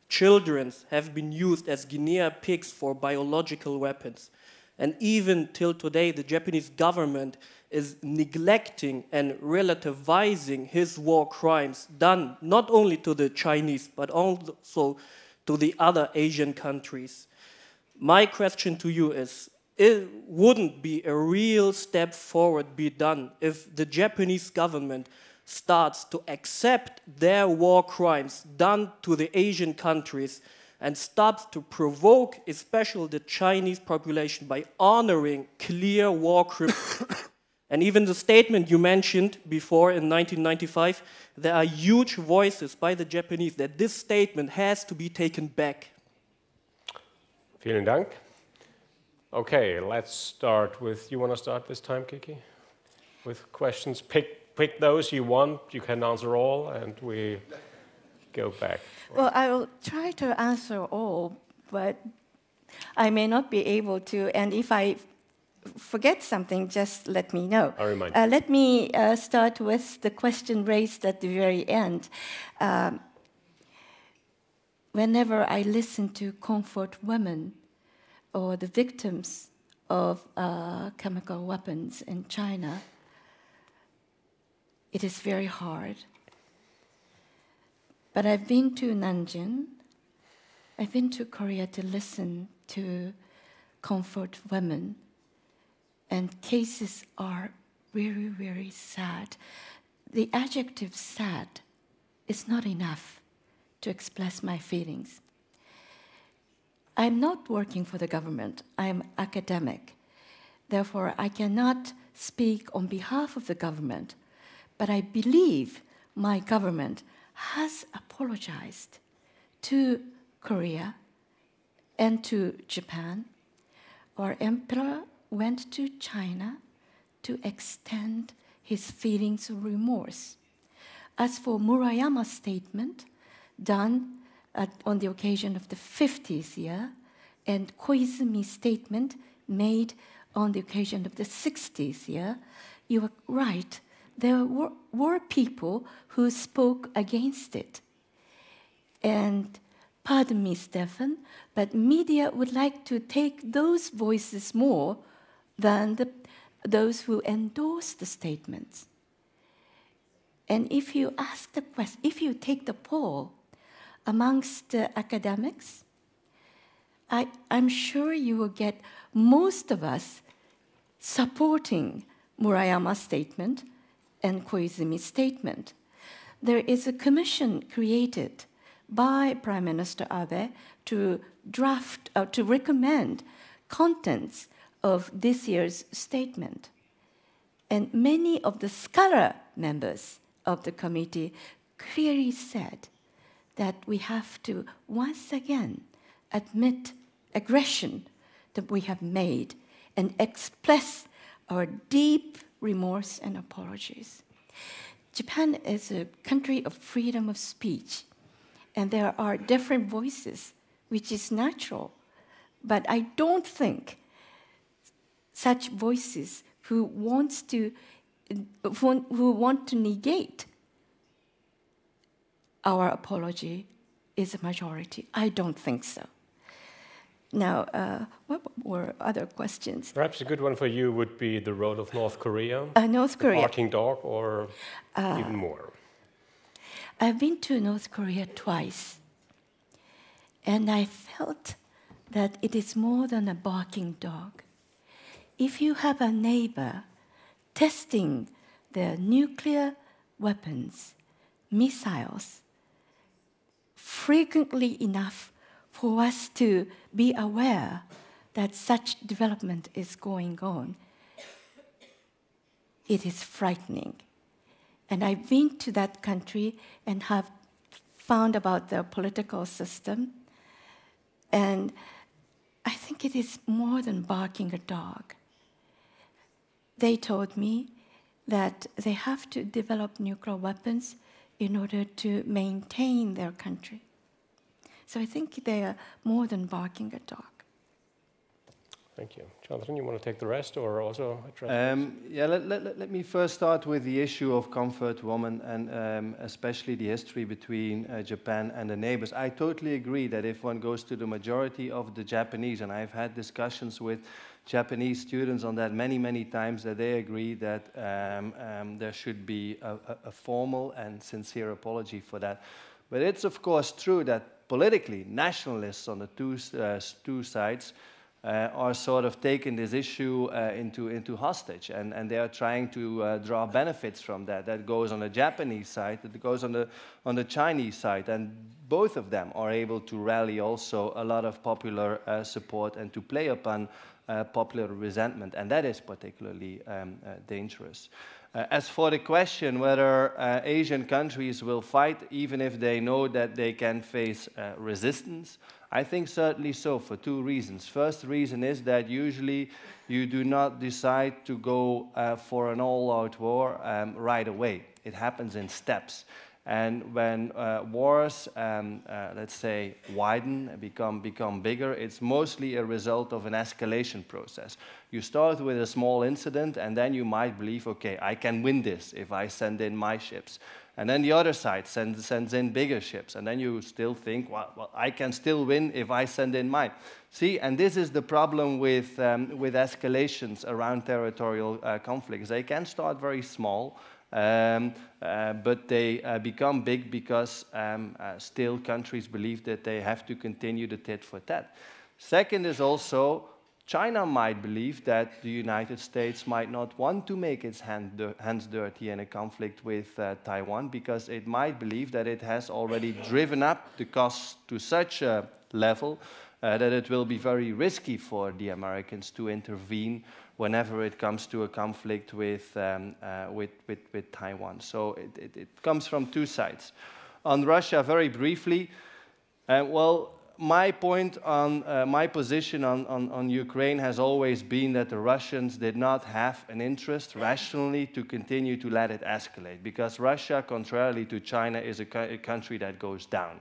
Children have been used as guinea pigs for biological weapons. And even till today, the Japanese government is neglecting and relativizing his war crimes done not only to the Chinese, but also to the other Asian countries. My question to you is, it wouldn't be a real step forward be done if the Japanese government starts to accept their war crimes done to the Asian countries and stops to provoke especially the Chinese population by honoring clear war crimes. And even the statement you mentioned before in 1995, there are huge voices by the Japanese that this statement has to be taken back. Vielen Dank. Okay, let's start with, you want to start this time, Kiki? With questions, pick those you want, you can answer all, and we go back. Well, I will try to answer all, but I may not be able to, and if I forget something, just let me know. I'll remind you. Let me start with the question raised at the very end. Whenever I listen to comfort women or the victims of chemical weapons in China, it is very hard. But I've been to Nanjing, I've been to Korea to listen to comfort women, and cases are very, very sad. The adjective sad is not enough to express my feelings. I'm not working for the government. I'm academic. Therefore, I cannot speak on behalf of the government, but I believe my government has apologized to Korea and to Japan. Our emperor went to China to extend his feelings of remorse. As for Murayama's statement done on the occasion of the 50th year, and Koizumi's statement made on the occasion of the 60th year, you were right. There were people who spoke against it. And pardon me, Stefan, but media would like to take those voices more than those who endorse the statements. And if you ask the question, if you take the poll amongst the academics, I'm sure you will get most of us supporting Murayama's statement and Koizumi's statement. There is a commission created by Prime Minister Abe to draft, to recommend contents of this year's statement. And many of the scholar members of the committee clearly said that we have to once again admit aggression that we have made and express our deep remorse and apologies. Japan is a country of freedom of speech, and there are different voices, which is natural. But I don't think such voices who want to negate our apology is a majority. I don't think so. Now, what were other questions? Perhaps a good one for you would be the role of North Korea. North Korea. The barking dog, or even more? I've been to North Korea twice, and I felt that it is more than a barking dog. If you have a neighbor testing their nuclear weapons, missiles, frequently enough for us to be aware that such development is going on, it is frightening. And I've been to that country and have found about their political system, and I think it is more than barking a dog. They told me that they have to develop nuclear weapons in order to maintain their country. So I think they are more than barking a dog. Thank you. Jonathan, you want to take the rest or also address this? Yeah, let me first start with the issue of comfort woman and especially the history between Japan and the neighbors. I totally agree that if one goes to the majority of the Japanese, and I've had discussions with Japanese students on that many, many times, that they agree that there should be a formal and sincere apology for that. But it's of course true that politically, nationalists on the two sides are sort of taking this issue into hostage, and they are trying to draw benefits from that. That goes on the Japanese side, that goes on the Chinese side, and both of them are able to rally also a lot of popular support and to play upon popular resentment, and that is particularly dangerous. As for the question whether Asian countries will fight even if they know that they can face resistance, I think certainly so, for two reasons. First reason is that usually you do not decide to go for an all-out war right away. It happens in steps. And when wars, let's say, widen, become bigger, it's mostly a result of an escalation process. You start with a small incident, and then you might believe, okay, I can win this if I send in my ships. And then the other side sends in bigger ships, and then you still think, well, I can still win if I send in mine. See, and this is the problem with escalations around territorial conflicts. They can start very small, but they become big because still countries believe that they have to continue the tit for tat. Second is also, China might believe that the United States might not want to make its hands dirty in a conflict with Taiwan, because it might believe that it has already driven up the costs to such a level that it will be very risky for the Americans to intervene whenever it comes to a conflict with Taiwan. So it comes from two sides. On Russia, very briefly, well, my point on my position on Ukraine has always been that the Russians did not have an interest rationally to continue to let it escalate, because Russia, contrarily to China, is a country that goes down.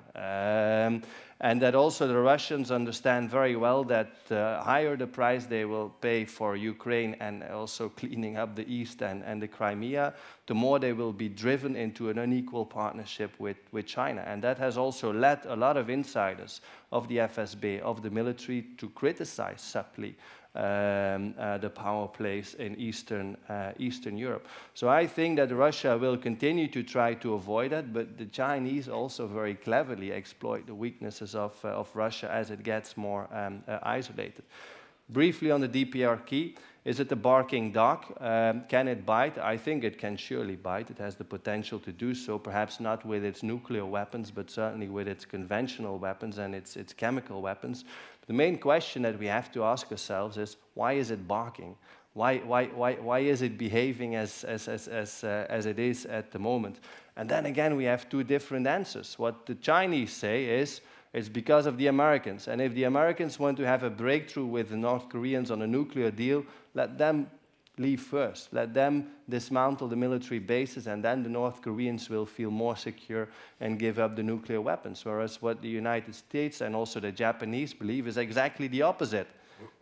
And that also the Russians understand very well that the higher the price they will pay for Ukraine and also cleaning up the East and the Crimea, the more they will be driven into an unequal partnership with China. And that has also led a lot of insiders of the FSB, of the military, to criticize subtly the power plays in Eastern Europe. So I think that Russia will continue to try to avoid that, but the Chinese also very cleverly exploit the weaknesses of Russia as it gets more isolated. Briefly on the DPRK, is it a barking dog? Can it bite? I think it can surely bite. It has the potential to do so, perhaps not with its nuclear weapons, but certainly with its conventional weapons and its chemical weapons. The main question that we have to ask ourselves is, why is it barking? Why is it behaving as it is at the moment? And then again, we have two different answers. What the Chinese say is, it's because of the Americans. And if the Americans want to have a breakthrough with the North Koreans on a nuclear deal, let them leave first. Let them dismantle the military bases, and then the North Koreans will feel more secure and give up the nuclear weapons. Whereas what the United States and also the Japanese believe is exactly the opposite.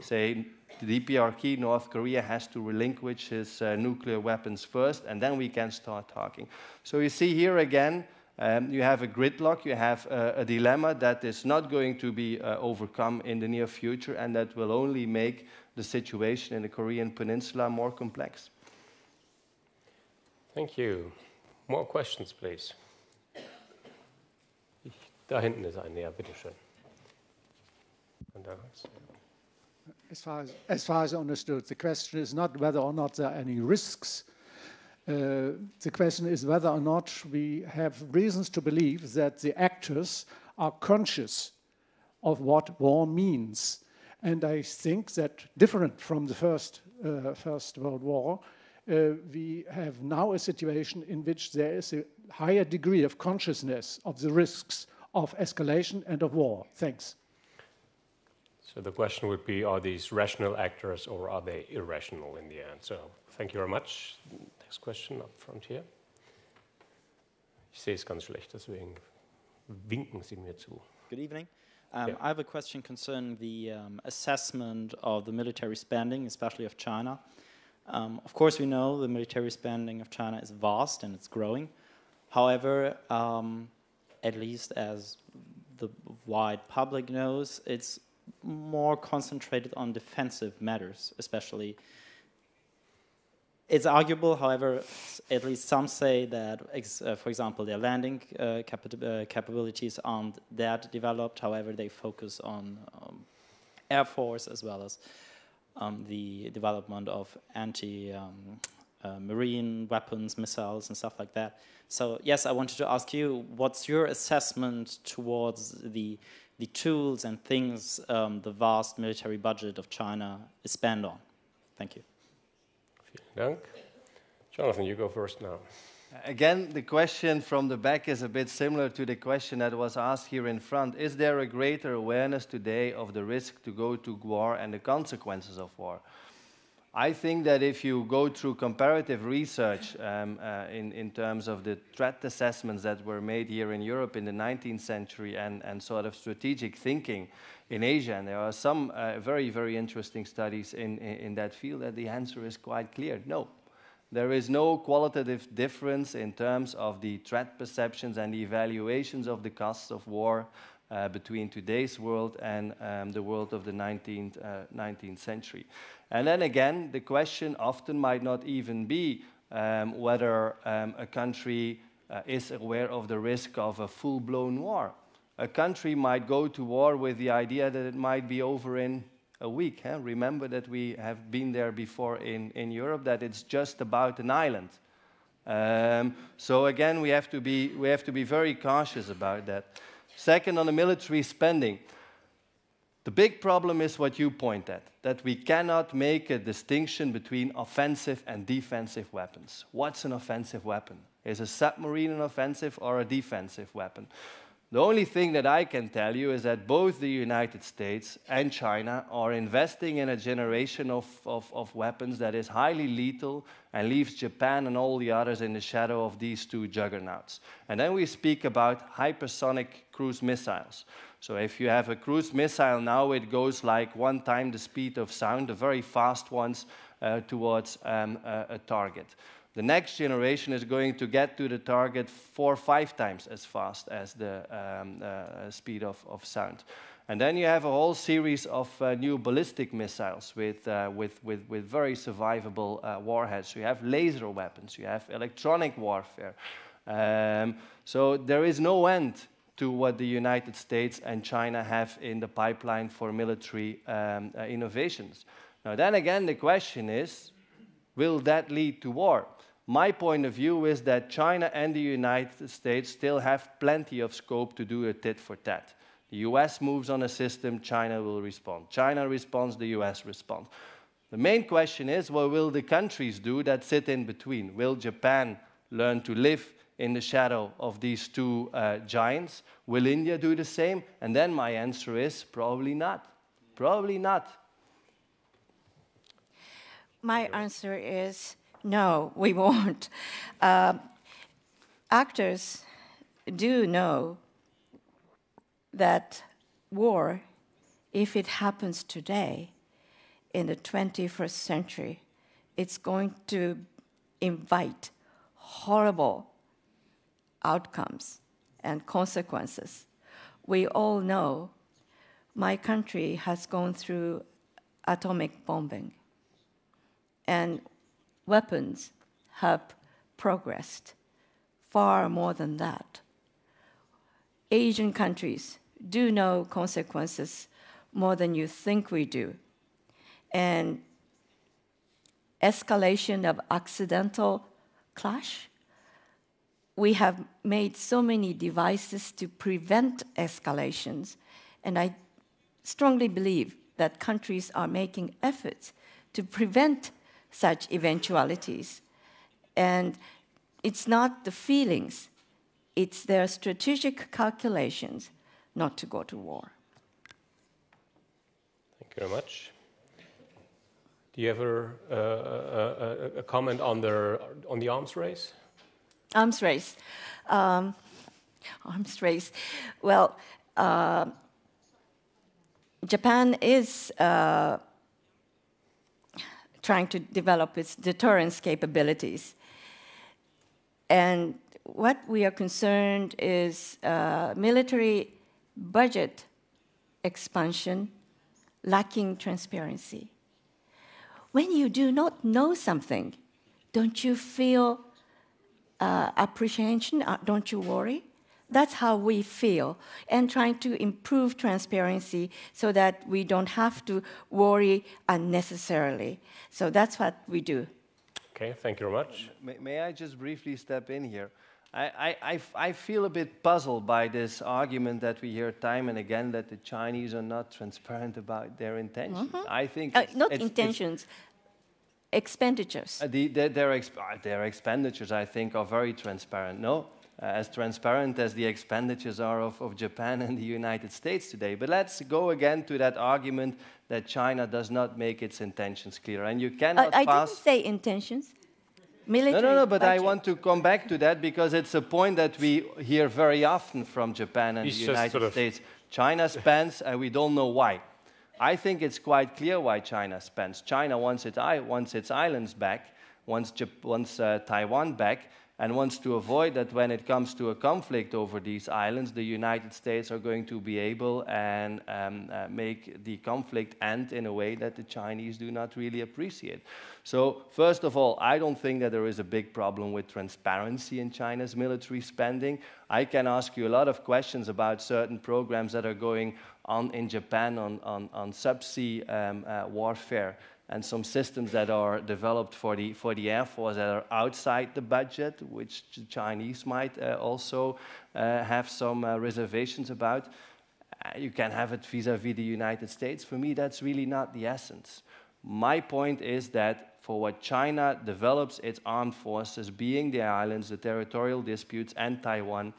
Say, the DPRK, North Korea has to relinquish his nuclear weapons first, and then we can start talking. So you see here again, you have a gridlock, you have a dilemma that is not going to be overcome in the near future, and that will only make the situation in the Korean Peninsula more complex. Thank you. More questions, please. Da hinten ist ein, ja, bitteschön. As far as I understood, the question is not whether or not there are any risks. The question is whether or not we have reasons to believe that the actors are conscious of what war means. And I think that, different from the First World War, we have now a situation in which there is a higher degree of consciousness of the risks of escalation and of war. Thanks. So the question would be, are these rational actors or are they irrational in the end? So thank you very much. Next question up front here. Ich sehe es ganz schlecht, deswegen winken Sie mir zu. Good evening. I have a question concerning the assessment of the military spending, especially of China. Of course, we know the military spending of China is vast and it's growing. However, at least as the wide public knows, it's more concentrated on defensive matters, especially. It's arguable, however, at least some say that, for example, their landing capabilities aren't that developed. However, they focus on Air Force as well as the development of anti-marine weapons, missiles, and stuff like that. So, yes, I wanted to ask you, what's your assessment towards the tools and things the vast military budget of China is spent on? Thank you. Vielen Dank. Jonathan, you go first now. Again, the question from the back is a bit similar to the question that was asked here in front. Is there a greater awareness today of the risk to go to war and the consequences of war? I think that if you go through comparative research in terms of the threat assessments that were made here in Europe in the 19th century and sort of strategic thinking in Asia, and there are some very, very interesting studies in that field, that the answer is quite clear. No. There is no qualitative difference in terms of the threat perceptions and the evaluations of the costs of war between today's world and the world of the 19th century. And then again, the question often might not even be whether a country is aware of the risk of a full-blown war. A country might go to war with the idea that it might be over in a week. Remember that we have been there before in Europe, that it's just about an island. So again, we have to be very cautious about that. Second, on the military spending, the big problem is what you point at, that we cannot make a distinction between offensive and defensive weapons. What's an offensive weapon? Is a submarine an offensive or a defensive weapon? The only thing that I can tell you is that both the United States and China are investing in a generation of weapons that is highly lethal and leaves Japan and all the others in the shadow of these two juggernauts. And then we speak about hypersonic cruise missiles. So if you have a cruise missile now, it goes like 1 time the speed of sound, the very fast ones, towards a target. The next generation is going to get to the target 4 or 5 times as fast as the speed of sound. And then you have a whole series of new ballistic missiles with very survivable warheads. You have laser weapons, you have electronic warfare. So there is no end to what the United States and China have in the pipeline for military innovations. Now then again, the question is, will that lead to war? My point of view is that China and the United States still have plenty of scope to do a tit for tat. The US moves on a system, China will respond. China responds, the US responds. The main question is, what will the countries do that sit in between? Will Japan learn to live in the shadow of these two giants? Will India do the same? And then my answer is, probably not. Probably not. My answer is, no, we won't. Actors do know that war, if it happens today, in the 21st century, it's going to invite horrible outcomes and consequences. We all know my country has gone through atomic bombing, and weapons have progressed far more than that. Asian countries do know consequences more than you think we do. And escalation of accidental clash, we have made so many devices to prevent escalations, and I strongly believe that countries are making efforts to prevent such eventualities. And it's not the feelings, it's their strategic calculations not to go to war. Thank you very much. Do you have a comment on the arms race? Arms race. Arms race. Well, Japan is trying to develop its deterrence capabilities. And what we are concerned is military budget expansion lacking transparency. When you do not know something, don't you feel apprehension? Don't you worry? That's how we feel, and trying to improve transparency so that we don't have to worry unnecessarily. So that's what we do. Okay, thank you very much. May I just briefly step in here? I feel a bit puzzled by this argument that we hear time and again that the Chinese are not transparent about their intentions. Mm-hmm. I think not intentions. expenditures? Their expenditures, I think, are very transparent. No, as transparent as the expenditures are of Japan and the United States today. But let's go again to that argument that China does not make its intentions clear. And you cannot I didn't say intentions. Military no, but budget. I want to come back to that because it's a point that we hear very often from Japan and the United States. China spends, and we don't know why. I think it's quite clear why China spends. China wants its islands back, wants Taiwan back, and wants to avoid that when it comes to a conflict over these islands, the United States are going to be able and make the conflict end in a way that the Chinese do not really appreciate. So, first of all, I don't think that there is a big problem with transparency in China's military spending. I can ask you a lot of questions about certain programs that are going on in Japan on subsea warfare, and some systems that are developed for the Air Force that are outside the budget, which the Chinese might also have some reservations about. You can have it vis-à-vis the United States. For me, that's really not the essence. My point is that for what China develops its armed forces, being the islands, the territorial disputes, and Taiwan,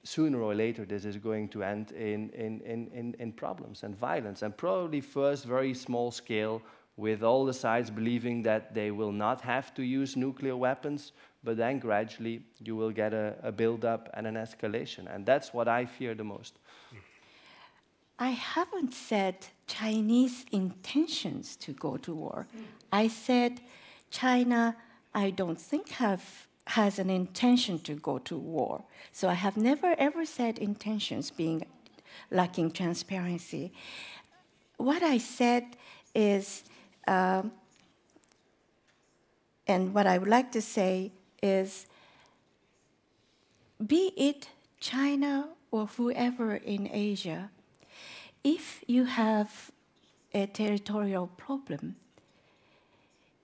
sooner or later this is going to end in problems and violence, and probably first very small scale, with all the sides believing that they will not have to use nuclear weapons, but then gradually you will get a build-up and an escalation. And that's what I fear the most. I haven't said Chinese intentions to go to war. I said China, I don't think has an intention to go to war. So I have never ever said intentions being lacking transparency. What I said is, and what I would like to say is, be it China or whoever in Asia, if you have a territorial problem,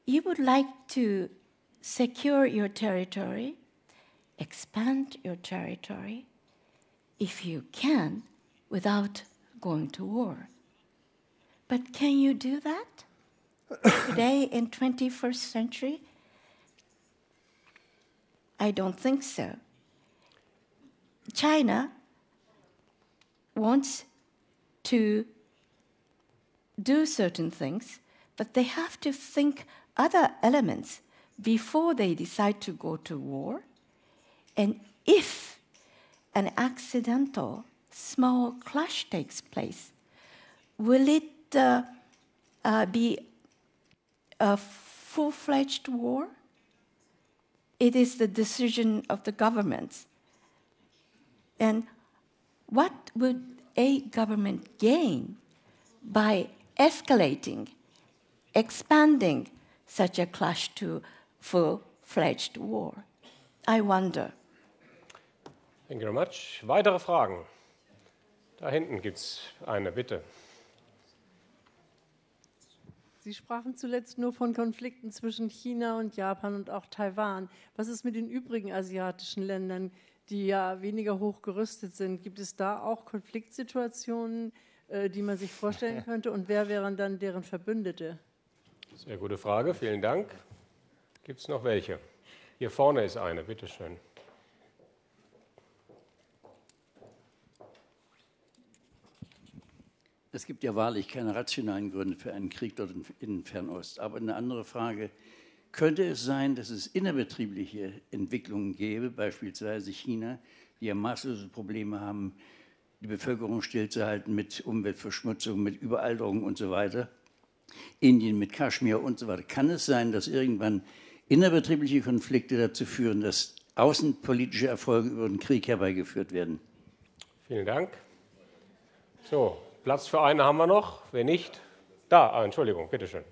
you would like to secure your territory, expand your territory, if you can, without going to war. But can you do that today in 21st century? I don't think so. China wants to do certain things, but they have to think other elements before they decide to go to war. And if an accidental small clash takes place, will it be a full-fledged war? It is the decision of the governments. And what would a government gain by escalating, expanding such a clash to full-fledged war? I wonder. Thank you very much. Weitere Fragen? Da hinten gibt es eine, bitte. Sie sprachen zuletzt nur von Konflikten zwischen China und Japan und auch Taiwan. Was ist mit den übrigen asiatischen Ländern, die ja weniger hoch gerüstet sind? Gibt es da auch Konfliktsituationen, die man sich vorstellen könnte? Und wer wären dann deren Verbündete? Sehr gute Frage, vielen Dank. Gibt es noch welche? Hier vorne ist eine, bitteschön. Es gibt ja wahrlich keine rationalen Gründe für einen Krieg dort in Fernost. Aber eine andere Frage, könnte es sein, dass es innerbetriebliche Entwicklungen gäbe, beispielsweise China, die ja maßlose Probleme haben, die Bevölkerung stillzuhalten mit Umweltverschmutzung, mit Überalterung und so weiter, Indien mit Kaschmir und so weiter. Kann es sein, dass irgendwann innerbetriebliche Konflikte dazu führen, dass außenpolitische Erfolge über den Krieg herbeigeführt werden? Vielen Dank. So, Platz für eine haben wir noch. Wer nicht? Da, Entschuldigung, bitteschön.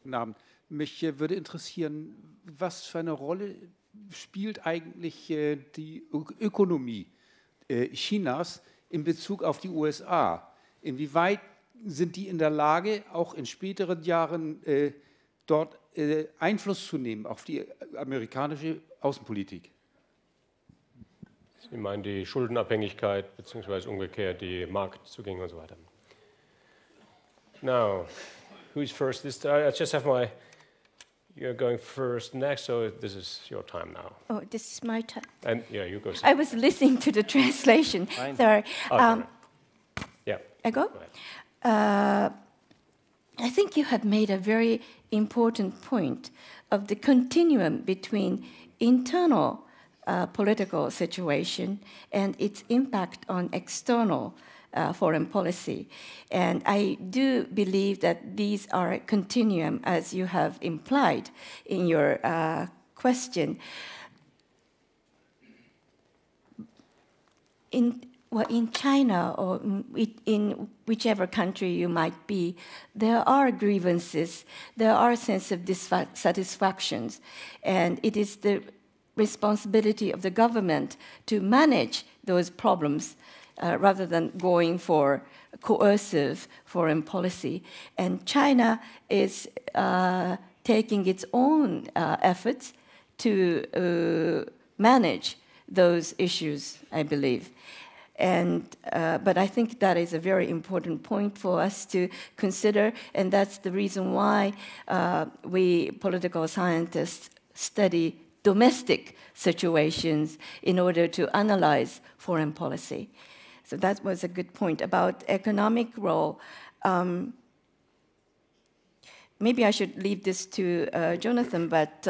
Guten Abend. Mich würde interessieren, was für eine Rolle spielt eigentlich die Ökonomie Chinas in Bezug auf die USA? Inwieweit sind die in der Lage, auch in späteren Jahren dort Einfluss zu nehmen auf die amerikanische Außenpolitik? Sie meinen die Schuldenabhängigkeit beziehungsweise umgekehrt die Marktzugänge und so weiter. Now, who's first? I just have my. You're going first next, so this is your time now. Oh, this is my time. And yeah, you go. I was listening to the translation. Fine. Sorry. Sorry. Yeah. I go? I think you have made a very important point of the continuum between internal political situation and its impact on external foreign policy. And I do believe that these are a continuum, as you have implied in your question. In China or in whichever country you might be, there are grievances, there are sense of dissatisfactions, and it is the responsibility of the government to manage those problems rather than going for coercive foreign policy. And China is taking its own efforts to manage those issues, I believe. But I think that is a very important point for us to consider, and that's the reason why we political scientists study domestic situations in order to analyze foreign policy. So that was a good point about economic role. Maybe I should leave this to Jonathan, but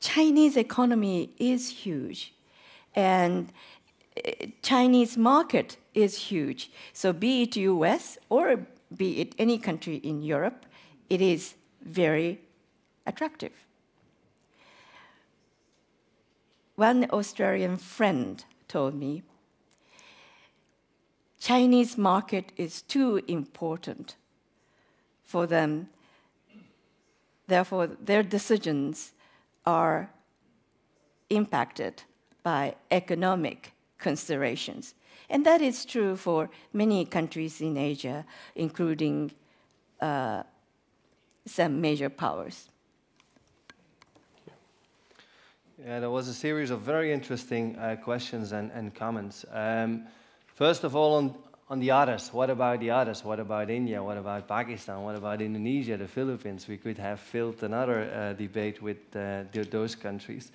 Chinese economy is huge. And Chinese market is huge. So be it US or be it any country in Europe, it is very attractive. One Australian friend told me, Chinese market is too important for them. Therefore, their decisions are impacted by economic considerations. And that is true for many countries in Asia, including some major powers. Yeah, there was a series of very interesting questions and comments. First of all, on the others, what about the others? What about India? What about Pakistan? What about Indonesia, the Philippines? We could have filled another debate with those countries.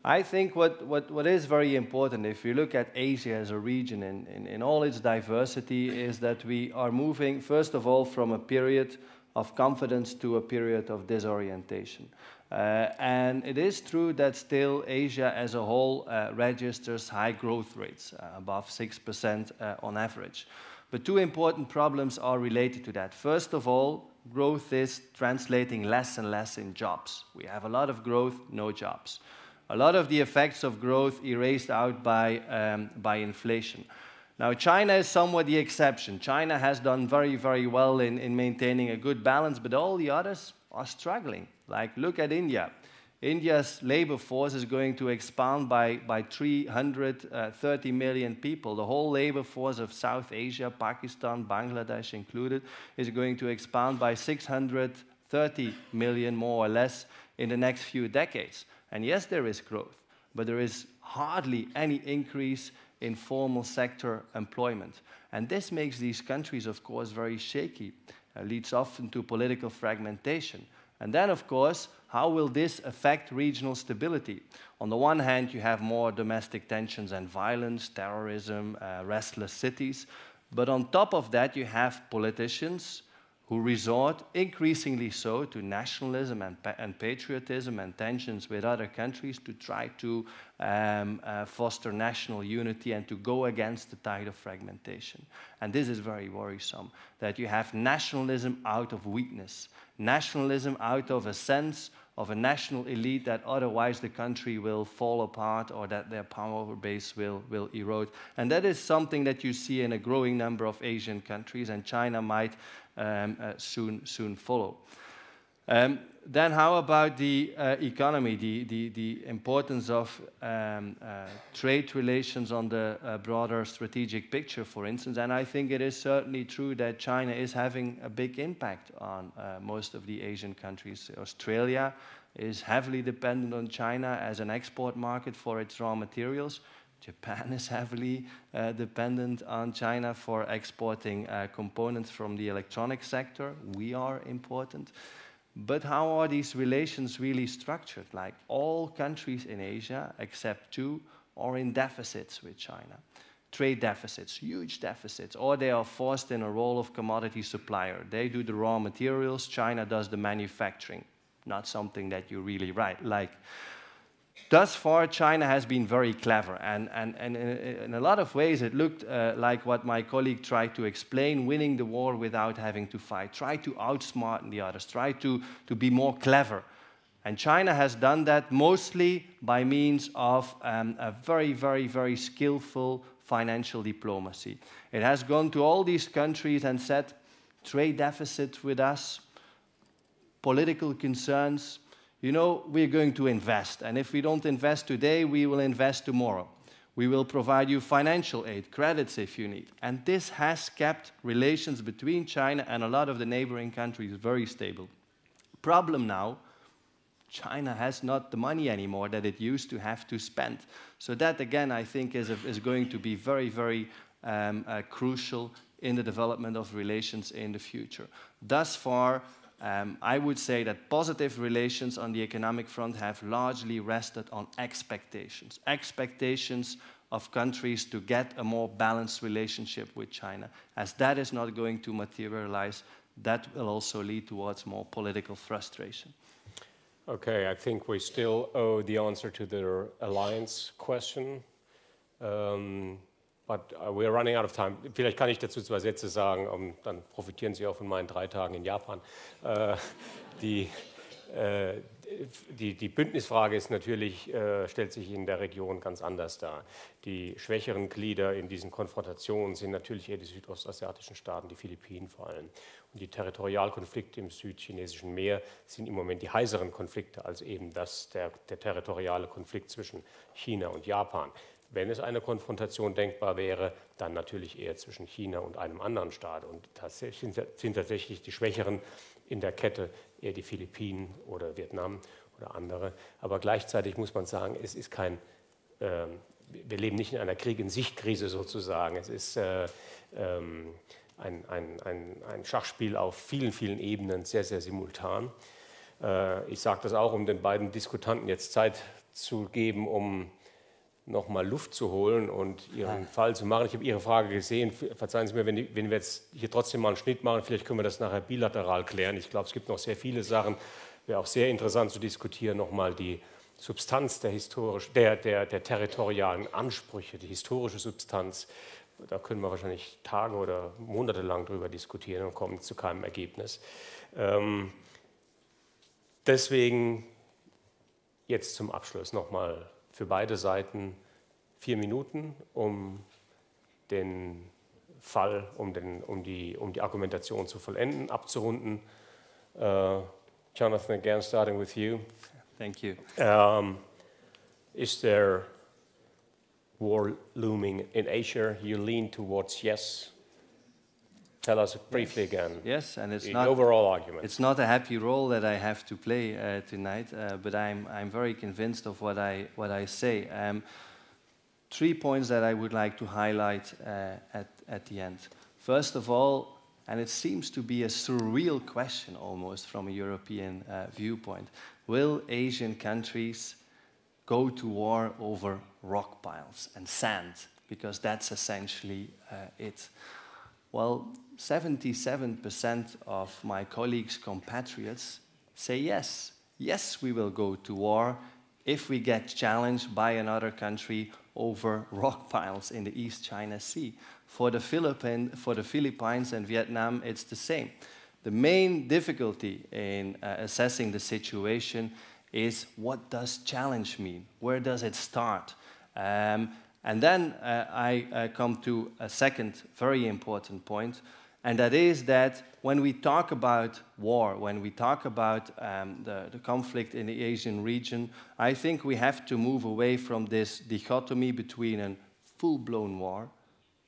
I think what is very important, if you look at Asia as a region in all its diversity, is that we are moving, first of all, from a period of confidence to a period of disorientation. And it is true that still Asia as a whole registers high growth rates, above 6% on average. But two important problems are related to that. First of all, growth is translating less and less in jobs. We have a lot of growth, no jobs. A lot of the effects of growth erased out by inflation. Now, China is somewhat the exception. China has done very, very well in maintaining a good balance, but all the others are struggling. Like, look at India. India's labor force is going to expand by 330 million people. The whole labor force of South Asia, Pakistan, Bangladesh included, is going to expand by 630 million, more or less, in the next few decades. And yes, there is growth, but there is hardly any increase in formal sector employment. And this makes these countries, of course, very shaky, leads often to political fragmentation. And then, of course, how will this affect regional stability? On the one hand, you have more domestic tensions and violence, terrorism, restless cities. But on top of that, you have politicians who resort increasingly so to nationalism and patriotism and tensions with other countries to try to foster national unity and to go against the tide of fragmentation. And this is very worrisome, that you have nationalism out of weakness, nationalism out of a sense of a national elite that otherwise the country will fall apart or that their power base will erode. And that is something that you see in a growing number of Asian countries, and China might soon follow. Then how about the economy, the importance of trade relations on the broader strategic picture, for instance? And I think it is certainly true that China is having a big impact on most of the Asian countries. Australia is heavily dependent on China as an export market for its raw materials. Japan is heavily dependent on China for exporting components from the electronic sector. We are important. But how are these relations really structured? Like, all countries in Asia, except 2, are in deficits with China. Trade deficits, huge deficits, or they are forced in a role of commodity supplier. They do the raw materials, China does the manufacturing. Not something that you really like. Thus far, China has been very clever, and in a lot of ways it looked like what my colleague tried to explain, winning the war without having to fight, try to outsmart the others, try to be more clever. And China has done that mostly by means of a very, very, very skillful financial diplomacy. It has gone to all these countries and said, trade deficit with us, political concerns, you know, we're going to invest. And if we don't invest today, we will invest tomorrow. We will provide you financial aid, credits if you need. And this has kept relations between China and a lot of the neighboring countries very stable. Problem now, China has not the money anymore that it used to have to spend. So that, again, I think is going to be very, very crucial in the development of relations in the future. Thus far, I would say that positive relations on the economic front have largely rested on expectations. Expectations of countries to get a more balanced relationship with China. As that is not going to materialize, that will also lead towards more political frustration. Okay, I think we still owe the answer to the alliance question. But we're running out of time. Vielleicht kann ich dazu 2 Sätze sagen, dann profitieren Sie auch von meinen 3 Tagen in Japan. Die Bündnisfrage ist natürlich, stellt sich in der Region ganz anders dar. Die schwächeren Glieder in diesen Konfrontationen sind natürlich eher die südostasiatischen Staaten, die Philippinen vor allem. Und die Territorialkonflikte im südchinesischen Meer sind im Moment die heißeren Konflikte als eben der territoriale Konflikt zwischen China und Japan. Wenn es eine Konfrontation denkbar wäre, dann natürlich eher zwischen China und einem anderen Staat. Und tatsächlich sind tatsächlich die Schwächeren in der Kette eher die Philippinen oder Vietnam oder andere. Aber gleichzeitig muss man sagen, es ist kein, wir leben nicht in einer Krieg-in-Sicht-Krise sozusagen. Es ist ein Schachspiel auf vielen, vielen Ebenen, sehr, sehr simultan. Ich sage das auch, um den beiden Diskutanten jetzt Zeit zu geben, um nochmal Luft zu holen und Ihren Fall zu machen. Ich habe Ihre Frage gesehen. Verzeihen Sie mir, wenn wir jetzt hier trotzdem mal einen Schnitt machen, vielleicht können wir das nachher bilateral klären. Ich glaube, es gibt noch sehr viele Sachen. Wäre auch sehr interessant zu diskutieren, nochmal die Substanz der territorialen Ansprüche, die historische Substanz. Da können wir wahrscheinlich Tage oder Monate lang drüber diskutieren und kommen zu keinem Ergebnis. Deswegen jetzt zum Abschluss nochmal für beide Seiten 4 Minuten, um den Fall, um die Argumentation zu vollenden, abzurunden. Jonathan, again, starting with you. Thank you. Is there war looming in Asia? You lean towards yes. Tell us briefly again. Yes, and it's the not overall argument. It's not a happy role that I have to play tonight, but I'm very convinced of what I say. 3 points that I would like to highlight at the end. First of all, and it seems to be a surreal question almost from a European viewpoint, will Asian countries go to war over rock piles and sand? Because that's essentially it. Well, 77% of my colleagues' compatriots say yes. Yes, we will go to war if we get challenged by another country over rock piles in the East China Sea. For the Philippines and Vietnam, it's the same. The main difficulty in assessing the situation is, what does challenge mean? Where does it start? And then I come to a second very important point. And that is that when we talk about war, when we talk about the conflict in the Asian region, I think we have to move away from this dichotomy between a full-blown war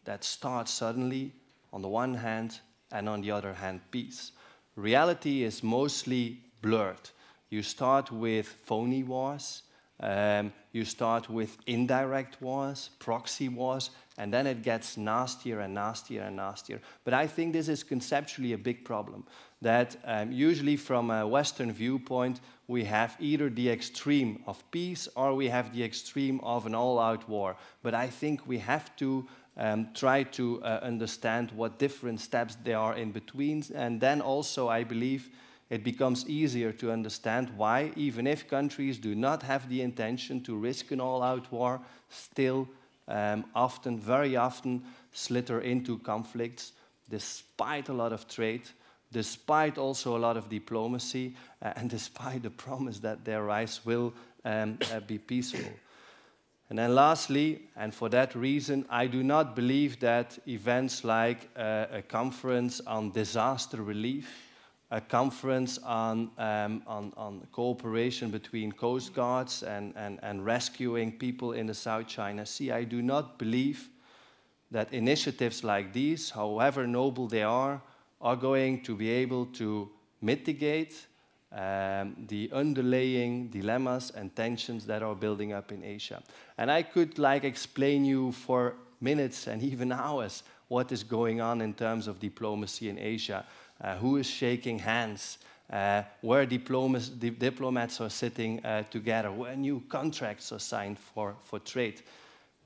that starts suddenly on the one hand and on the other hand peace. Reality is mostly blurred. You start with phony wars, you start with indirect wars, proxy wars, and then it gets nastier and nastier and nastier. But I think this is conceptually a big problem, that usually from a Western viewpoint, we have either the extreme of peace or we have the extreme of an all-out war. But I think we have to try to understand what different steps there are in between, and then also I believe it becomes easier to understand why, even if countries do not have the intention to risk an all-out war, still often, very often, slither into conflicts, despite a lot of trade, despite also a lot of diplomacy, and despite the promise that their rise will be peaceful. And then lastly, and for that reason, I do not believe that events like a conference on disaster relief, a conference on cooperation between coast guards and rescuing people in the South China Sea, I do not believe that initiatives like these, however noble they are going to be able to mitigate the underlying dilemmas and tensions that are building up in Asia. And I could explain you for minutes and even hours what is going on in terms of diplomacy in Asia. Who is shaking hands, where diplomats are sitting together, where new contracts are signed for trade.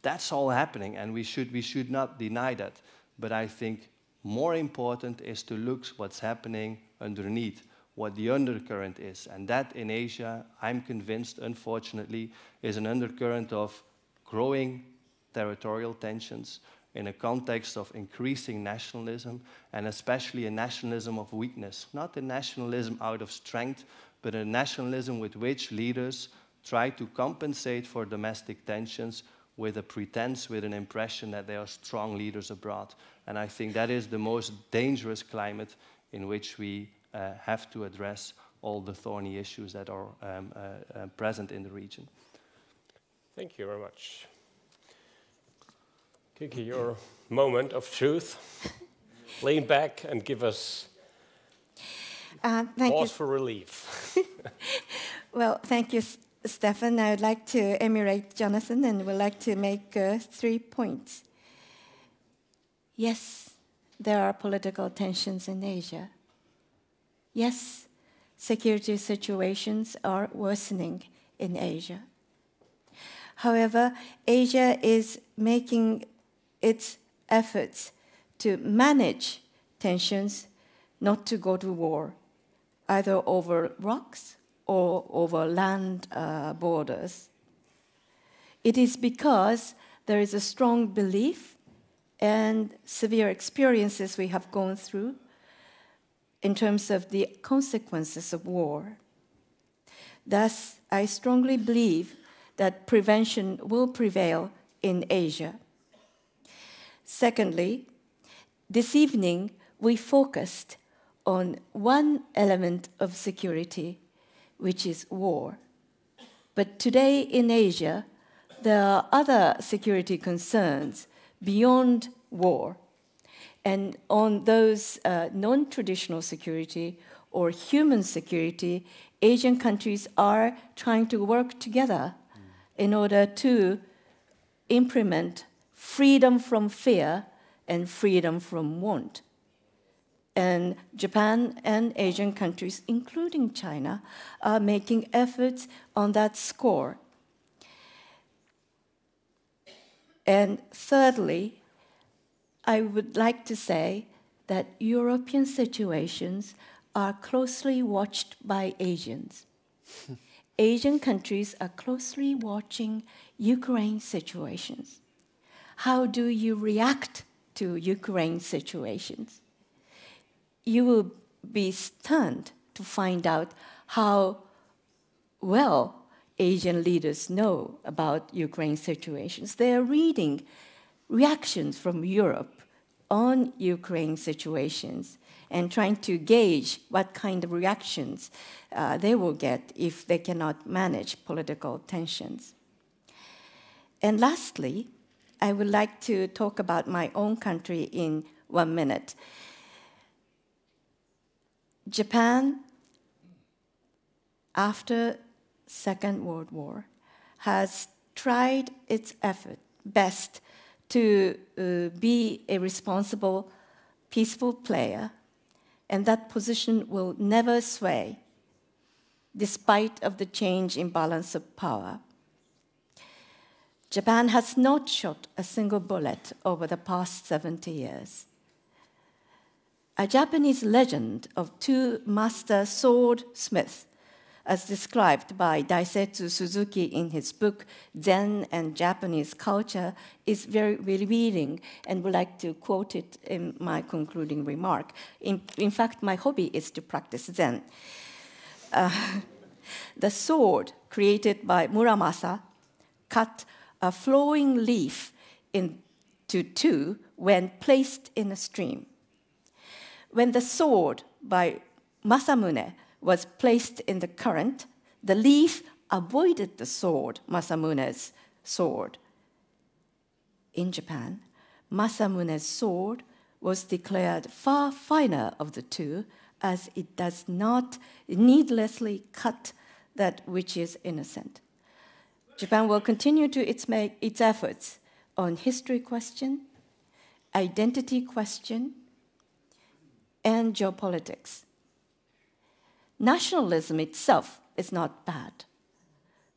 That's all happening, and we should not deny that. But I think more important is to look what's happening underneath, what the undercurrent is. And that in Asia, I'm convinced, unfortunately, is an undercurrent of growing territorial tensions, in a context of increasing nationalism, and especially a nationalism of weakness. Not a nationalism out of strength, but a nationalism with which leaders try to compensate for domestic tensions with a pretense, with an impression that they are strong leaders abroad. And I think that is the most dangerous climate in which we have to address all the thorny issues that are present in the region. Thank you very much. Kiki, your moment of truth. Lean back and give us pause for relief. Well, thank you, Stefan. I would like to emulate Jonathan and would like to make 3 points. Yes, there are political tensions in Asia. Yes, security situations are worsening in Asia. However, Asia is making its efforts to manage tensions, not to go to war, either over rocks or over land borders. It is because there is a strong belief and severe experiences we have gone through in terms of the consequences of war. Thus, I strongly believe that prevention will prevail in Asia. Secondly, this evening we focused on one element of security, which is war. But today in Asia, there are other security concerns beyond war. And on those non-traditional security or human security, Asian countries are trying to work together in order to implement freedom from fear and freedom from want. And Japan and Asian countries, including China, are making efforts on that score. And thirdly, I would like to say that European situations are closely watched by Asians. Asian countries are closely watching Ukraine situations. How do you react to Ukraine situations? You will be stunned to find out how well Asian leaders know about Ukraine situations. They are reading reactions from Europe on Ukraine situations and trying to gauge what kind of reactions they will get if they cannot manage political tensions. And lastly, I would like to talk about my own country in 1 minute. Japan, after Second World War, has tried its best to be a responsible, peaceful player, and that position will never sway, despite of the change in balance of power. Japan has not shot a single bullet over the past 70 years. A Japanese legend of two master swordsmiths, as described by Daisetsu Suzuki in his book Zen and Japanese Culture, is very revealing, and would like to quote it in my concluding remark. In fact, my hobby is to practice Zen. The sword created by Muramasa cut a flowing leaf into two when placed in a stream. When the sword by Masamune was placed in the current, the leaf avoided the sword, Masamune's sword. In Japan, Masamune's sword was declared far finer of the two, as it does not needlessly cut that which is innocent. Japan will continue to make its efforts on history question, identity question, and geopolitics. Nationalism itself is not bad,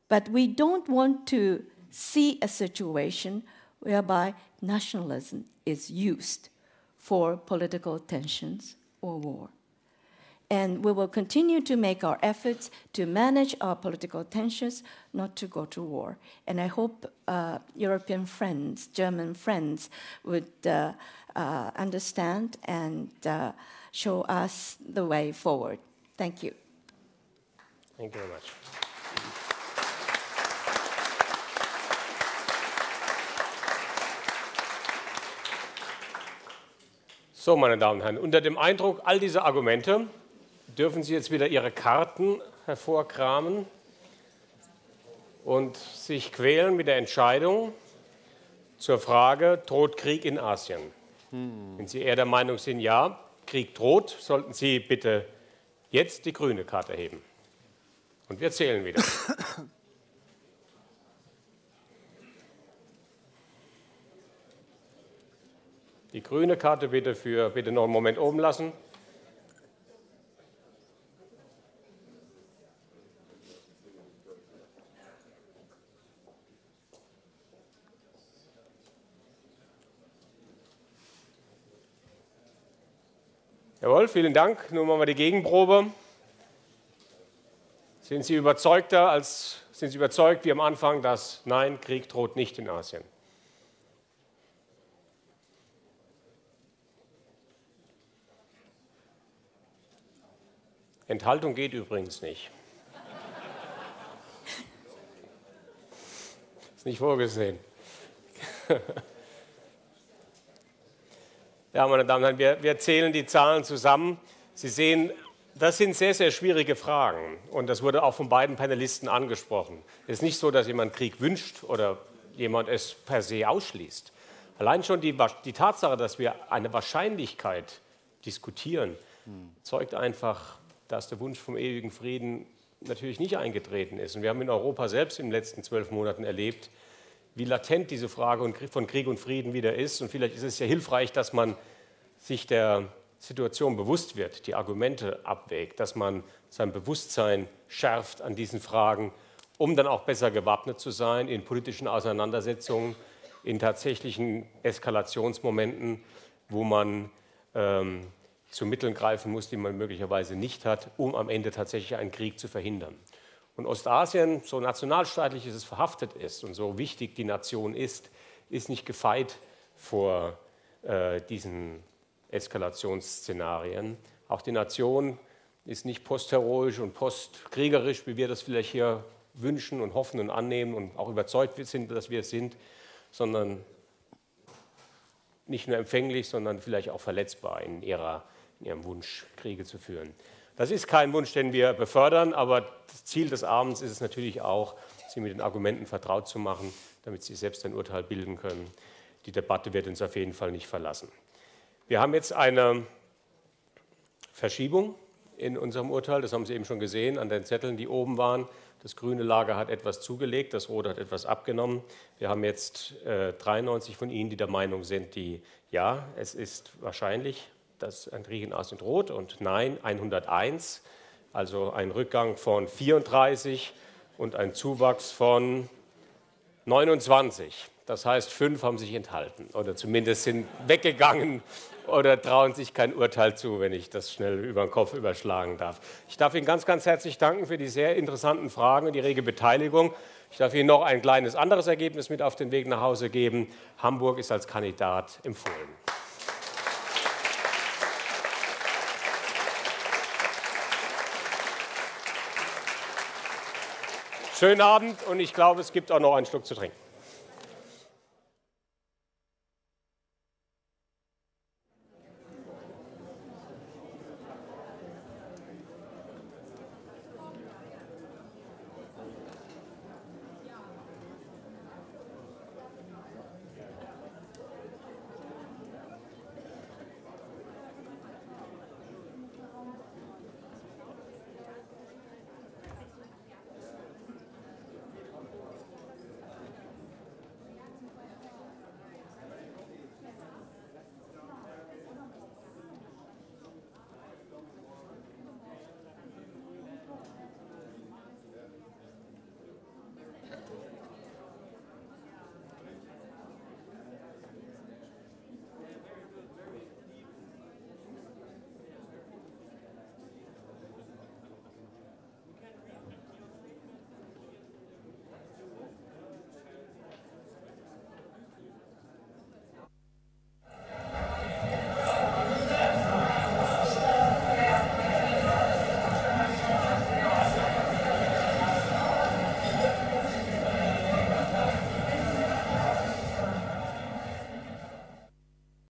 but we don't want to see a situation whereby nationalism is used for political tensions or war. And we will continue to make our efforts to manage our political tensions, not to go to war. And I hope European friends, German friends, would understand and show us the way forward. Thank you. Thank you very much. So, meine Damen und Herren, unter dem Eindruck all dieser Argumente dürfen Sie jetzt wieder Ihre Karten hervorkramen und sich quälen mit der Entscheidung zur Frage, droht Krieg in Asien? Wenn Sie eher der Meinung sind, ja, Krieg droht, sollten Sie bitte jetzt die grüne Karte heben. Und wir zählen wieder. Die grüne Karte bitte noch einen Moment oben lassen. Jawohl, vielen Dank. Nun machen wir die Gegenprobe. Sind Sie überzeugt wie am Anfang, dass nein, Krieg droht nicht in Asien? Enthaltung geht übrigens nicht. Ist nicht vorgesehen. Ja, meine Damen und Herren, wir zählen die Zahlen zusammen. Sie sehen, das sind sehr, sehr schwierige Fragen. Und das wurde auch von beiden Panelisten angesprochen. Es ist nicht so, dass jemand Krieg wünscht oder jemand es per se ausschließt. Allein schon die Tatsache, dass wir eine Wahrscheinlichkeit diskutieren, zeugt einfach, dass der Wunsch vom ewigen Frieden natürlich nicht eingetreten ist. Und wir haben in Europa selbst in den letzten 12 Monaten erlebt, wie latent diese Frage von Krieg und Frieden wieder ist. Und vielleicht ist es ja hilfreich, dass man sich der Situation bewusst wird, die Argumente abwägt, dass man sein Bewusstsein schärft an diesen Fragen, um dann auch besser gewappnet zu sein in politischen Auseinandersetzungen, in tatsächlichen Eskalationsmomenten, wo man zu Mitteln greifen muss, die man möglicherweise nicht hat, um am Ende tatsächlich einen Krieg zu verhindern. Und Ostasien, so nationalstaatlich es verhaftet ist und so wichtig die Nation ist nicht gefeit vor diesen Eskalationsszenarien. Auch die Nation ist nicht postheroisch und postkriegerisch, wie wir das vielleicht hier wünschen und hoffen und annehmen und auch überzeugt sind, dass wir es sind, sondern nicht nur empfänglich, sondern vielleicht auch verletzbar in ihrem Wunsch, Kriege zu führen. Das ist kein Wunsch, den wir befördern, aber das Ziel des Abends ist es natürlich auch, Sie mit den Argumenten vertraut zu machen, damit Sie selbst ein Urteil bilden können. Die Debatte wird uns auf jeden Fall nicht verlassen. Wir haben jetzt eine Verschiebung in unserem Urteil, das haben Sie eben schon gesehen an den Zetteln, die oben waren. Das grüne Lager hat etwas zugelegt, das rote hat etwas abgenommen. Wir haben jetzt 93 von Ihnen, die der Meinung sind, ja, es ist wahrscheinlich, dass ein Krieg in Asien droht, und nein, 101, also ein Rückgang von 34 und ein Zuwachs von 29. Das heißt, 5 haben sich enthalten oder zumindest sind weggegangen oder trauen sich kein Urteil zu, wenn ich das schnell über den Kopf überschlagen darf. Ich darf Ihnen ganz, ganz herzlich danken für die sehr interessanten Fragen und die rege Beteiligung. Ich darf Ihnen noch ein kleines anderes Ergebnis mit auf den Weg nach Hause geben. Hamburg ist als Kandidat empfohlen. Schönen Abend, und ich glaube, es gibt auch noch einen Schluck zu trinken.